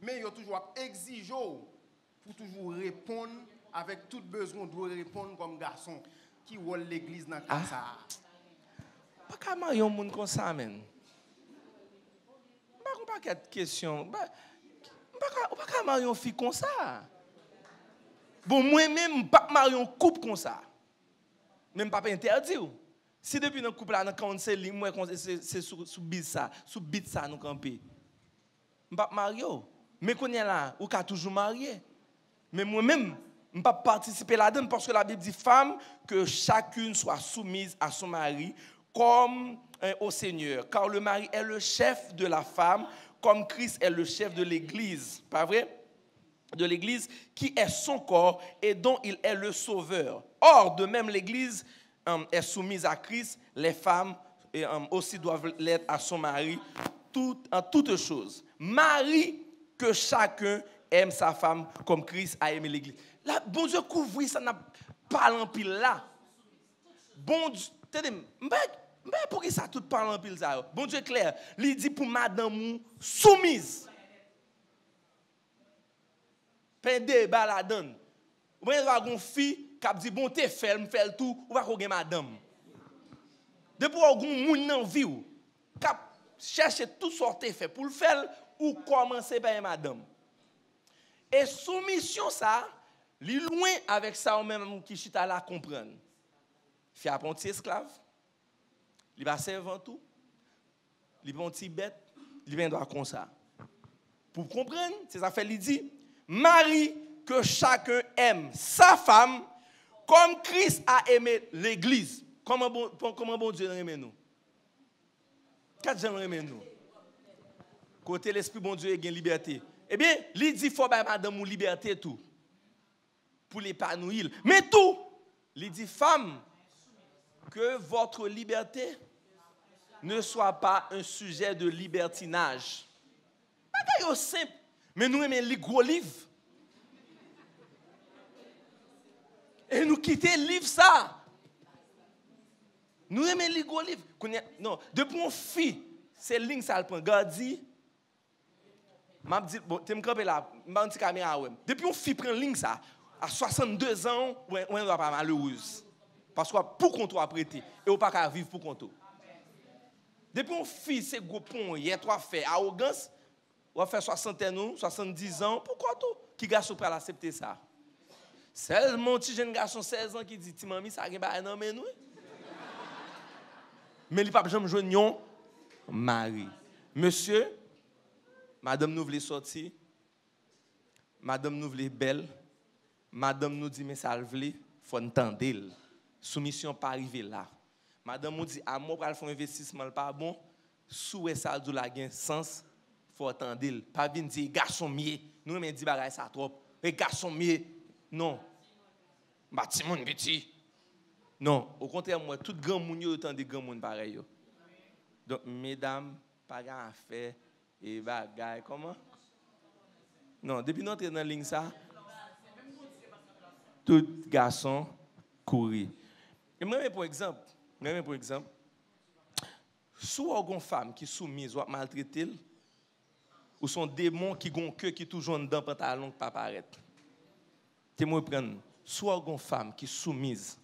mais yo toujours exige pour toujours répondre avec tout besoin doit répondre comme garçon qui rôle l'église dans ça. Pas qu'à marier un monde comme ça men. Pas qu'à question, pas qu'à marier une fille comme ça. Bon moi même pas marier un couple comme ça. Même pas interdit. Si depuis dans couple là dans conseil moi c'est sous bit ça nous camper. M'pas marié. Mais qu'on est là, ou ka toujours marié. Mais moi même m'pas participer là-dedans parce que la Bible dit femme que chacune soit soumise à son mari comme au Seigneur car le mari est le chef de la femme comme Christ est le chef de l'église. Pas vrai? De l'église qui est son corps et dont il est le sauveur. Or, de même, l'église est soumise à Christ, les femmes aussi doivent l'être à son mari en toutes choses. Marie, que chacun aime sa femme comme Christ a aimé l'église. Là, bon Dieu couvre ça n'a pas en pile là. Bon Dieu, pour qui ça tout parle en pile ça? Bon Dieu clair, il dit pour madame soumise. pas débat là-dedans. Ou bien une fille qui dit bon t'es fait, me fait tout, ou pas qu'on madame. Depuis qu'on moun nan vie ou, cap chercher tout sorte fait pour le faire ou commencer par madame. Et soumission ça, li loin avec ça ou même qui chita là comprendre. Fait apprenti esclave, li va servir tout, li bon petit bête, li vient doit comme ça. Pour comprendre, c'est ça fait li dit Marie que chacun aime sa femme comme Christ a aimé l'église. Comment bon Dieu aime nous? Quatre gens aiment nous. Côté l'esprit bon Dieu a une liberté. Eh bien, il dit faut ba madame ou liberté tout pour l'épanouir. Mais tout, il dit femme que votre liberté ne soit pas un sujet de libertinage. C'est simple, mais nous aimons les gros livres. Et nous quitter le livre ça. Nous aimons les gros livres. Non, depuis mon fille, c'est ligne ça le prend. Gardi. M'a dit bon, tu me camper là, m'a dit caméra ouais. Depuis mon fille prend ligne ça à 62 ans, on ne va pas malheureuse. Parce que pour qu'on soit prêté et on pas qu'à vivre pour qu'on. Depuis mon fille c'est gros pont, il y a trois faits arrogance, on va faire 60 70 ans, pourquoi tout qui garçon pour accepter ça? Seulement petit jeune garçon 16 ans qui dit ti mami ça gen ba non mais nous. Mais il pas jamais joindre mari. Monsieur, madame nous voulait sortir. Madame nous voulait belle. Madame nous dit mais ça le voulait, faut entendre. Soumission pas arriver là. Madame nous dit amour pour faire investissement pas bon. Souhait ça dou la gain sens, faut entendre. Pas venir dire garçon mieux. Nous mais dit bagaille ça trop. Et garçon mieux. Non. Bati moun petit. Non, au contraire moi tout grand moun yo autant de grand moun pareil yo. Donc mesdames, pas grand affaire et bagaille comment? Non, depuis notre dans ligne ça tout garçon courir. Et moi pour exemple, sous une femme qui soumise ou maltraitée ou son démon qui gon cœur qui toujours dans pantalon pas paraître. Te moi prendre soit une femme qui soumise,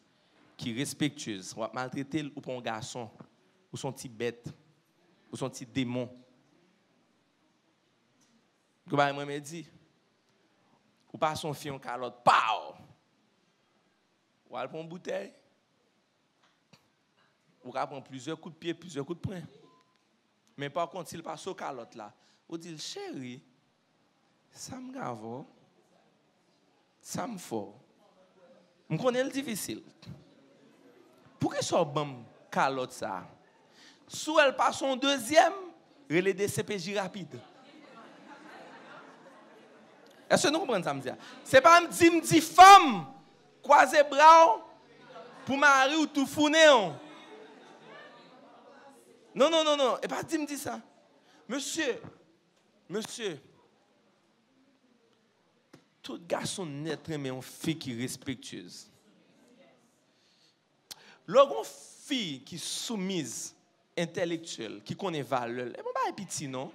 qui respectueuse, ou maltraitée ou pour un garçon ou son petit bête ou son petit démon. Comment moi me dit ou pas son fille en calotte, pow. Ou elle prend une bouteille. Ou elle prend plusieurs coups de pied, plusieurs coups de poing. Mais par contre, s'il passe au calotte là, ou dit chérie, ça me grave. Ça me faut. Je connais le difficile. Pourquoi ça bon calotte ça? Si elle passe en deuxième, elle est des CPJ rapide. Est-ce que nous comprenons ça me dire? C'est pas me dit femme croiser bras pour mari ou tout founé. Non, et pas me dit ça. Monsieur, tout garçon net mais une fille qui est respectueuse. Lorsqu'une fille qui est soumise, intellectuelle, qui connaît valeur, elle n'est pas petit, non?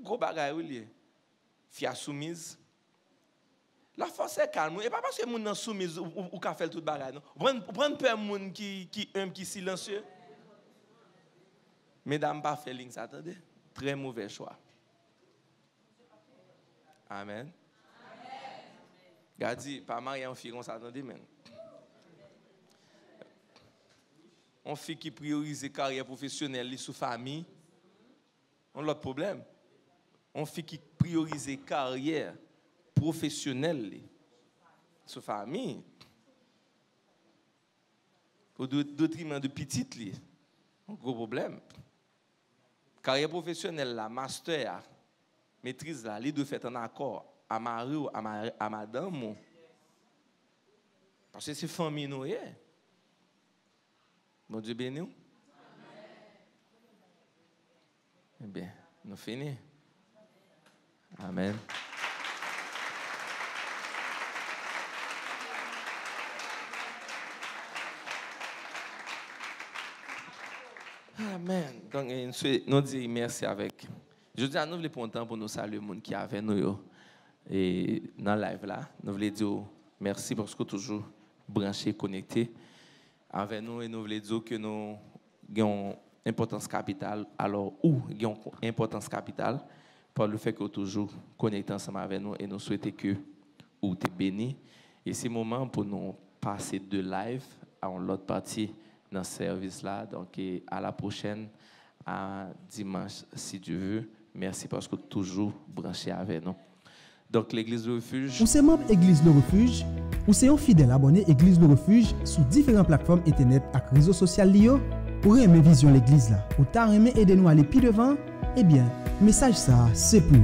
Gros bagay ou lié. Fille soumise. La force est calme. Et pas parce que moun nan soumise ou ka fait tout bagay, non? Prendre peur moun qui humble, qui silencieux. Mesdames, pas fait ligne, attendez. Très mauvais choix. Amen. Gadi, pas marié en fille, on s'attendait même. On fille qui priorise carrière professionnelle sous famille, on a l'autre problème. On fille qui priorise carrière professionnelle sous famille, au détriment de petite, un gros problème. Carrière professionnelle, la master, maîtrise, là, les deux fait en accord à mari ou à madame. Parce que c'est famille, nous, bon Dieu béni. Eh bien, nous finissons. Amen. Amen. Donc, nous disons merci avec Je dis à nous, nous voulons prendre temps pour nous saluer le monde qui est avec nous. Yo. Et dans le live là, nous voulons dire merci parce que toujours branché, connecté avec nous et nous voulons dire que nous avons importance capitale. Alors, où avons importance capitale par le fait que toujours connecté ensemble avec nous et nous souhaitons que vous êtes bénis. Et c'est le moment pour nous passer de live à l'autre partie dans ce service là. Donc, à la prochaine, à dimanche si Dieu veut. Merci parce que toujours branché avec nous. Donc, l'Église Le Refuge. Ou c'est membre Église Le Refuge, ou c'est un fidèle abonné Église Le Refuge sur différentes plateformes internet et réseaux sociaux liés, pour aimer vision l'Église là, ou t'as aimé aider nous à aller plus devant, eh bien, message ça, c'est pour.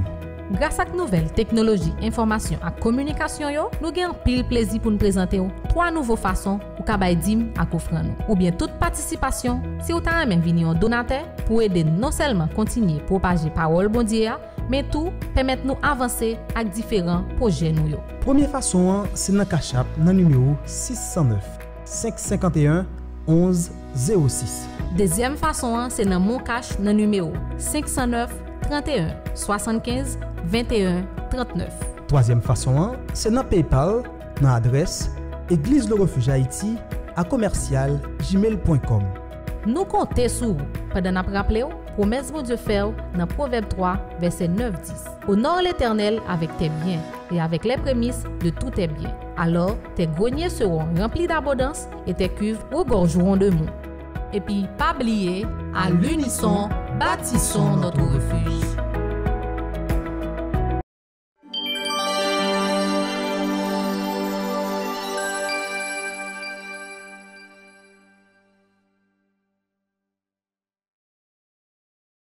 Grâce à la nouvelle technologie, information et communication, nous avons pile plaisir pour nous présenter 3 nouvelles façons pour travailler dim à offrir nous. Ou bien toute participation, si vous avez même venir un donateur pour aider non seulement continuer à propager parole bon Dieu, mais tout permettre nous avancer avec différents projets nous. Première façon, c'est dans Cash App, dans numéro 609 551 11 06. Deuxième façon, c'est dans Mon Cash, dans numéro 509 31 75 21 39. Troisième façon, c'est dans PayPal, dans l'adresse Église Le Refuge Haïti à commercial@gmail.com. Nous comptons sur vous pendant nous rappeler promesse de Dieu fait dans Proverbe 3, verset 9-10. Honore l'Éternel avec tes biens et avec les prémices de tous tes biens. Alors tes greniers seront remplis d'abondance et tes cuves regorgeront de mots. Et puis, pas oublier, à l'unisson, bâtissons notre refuge.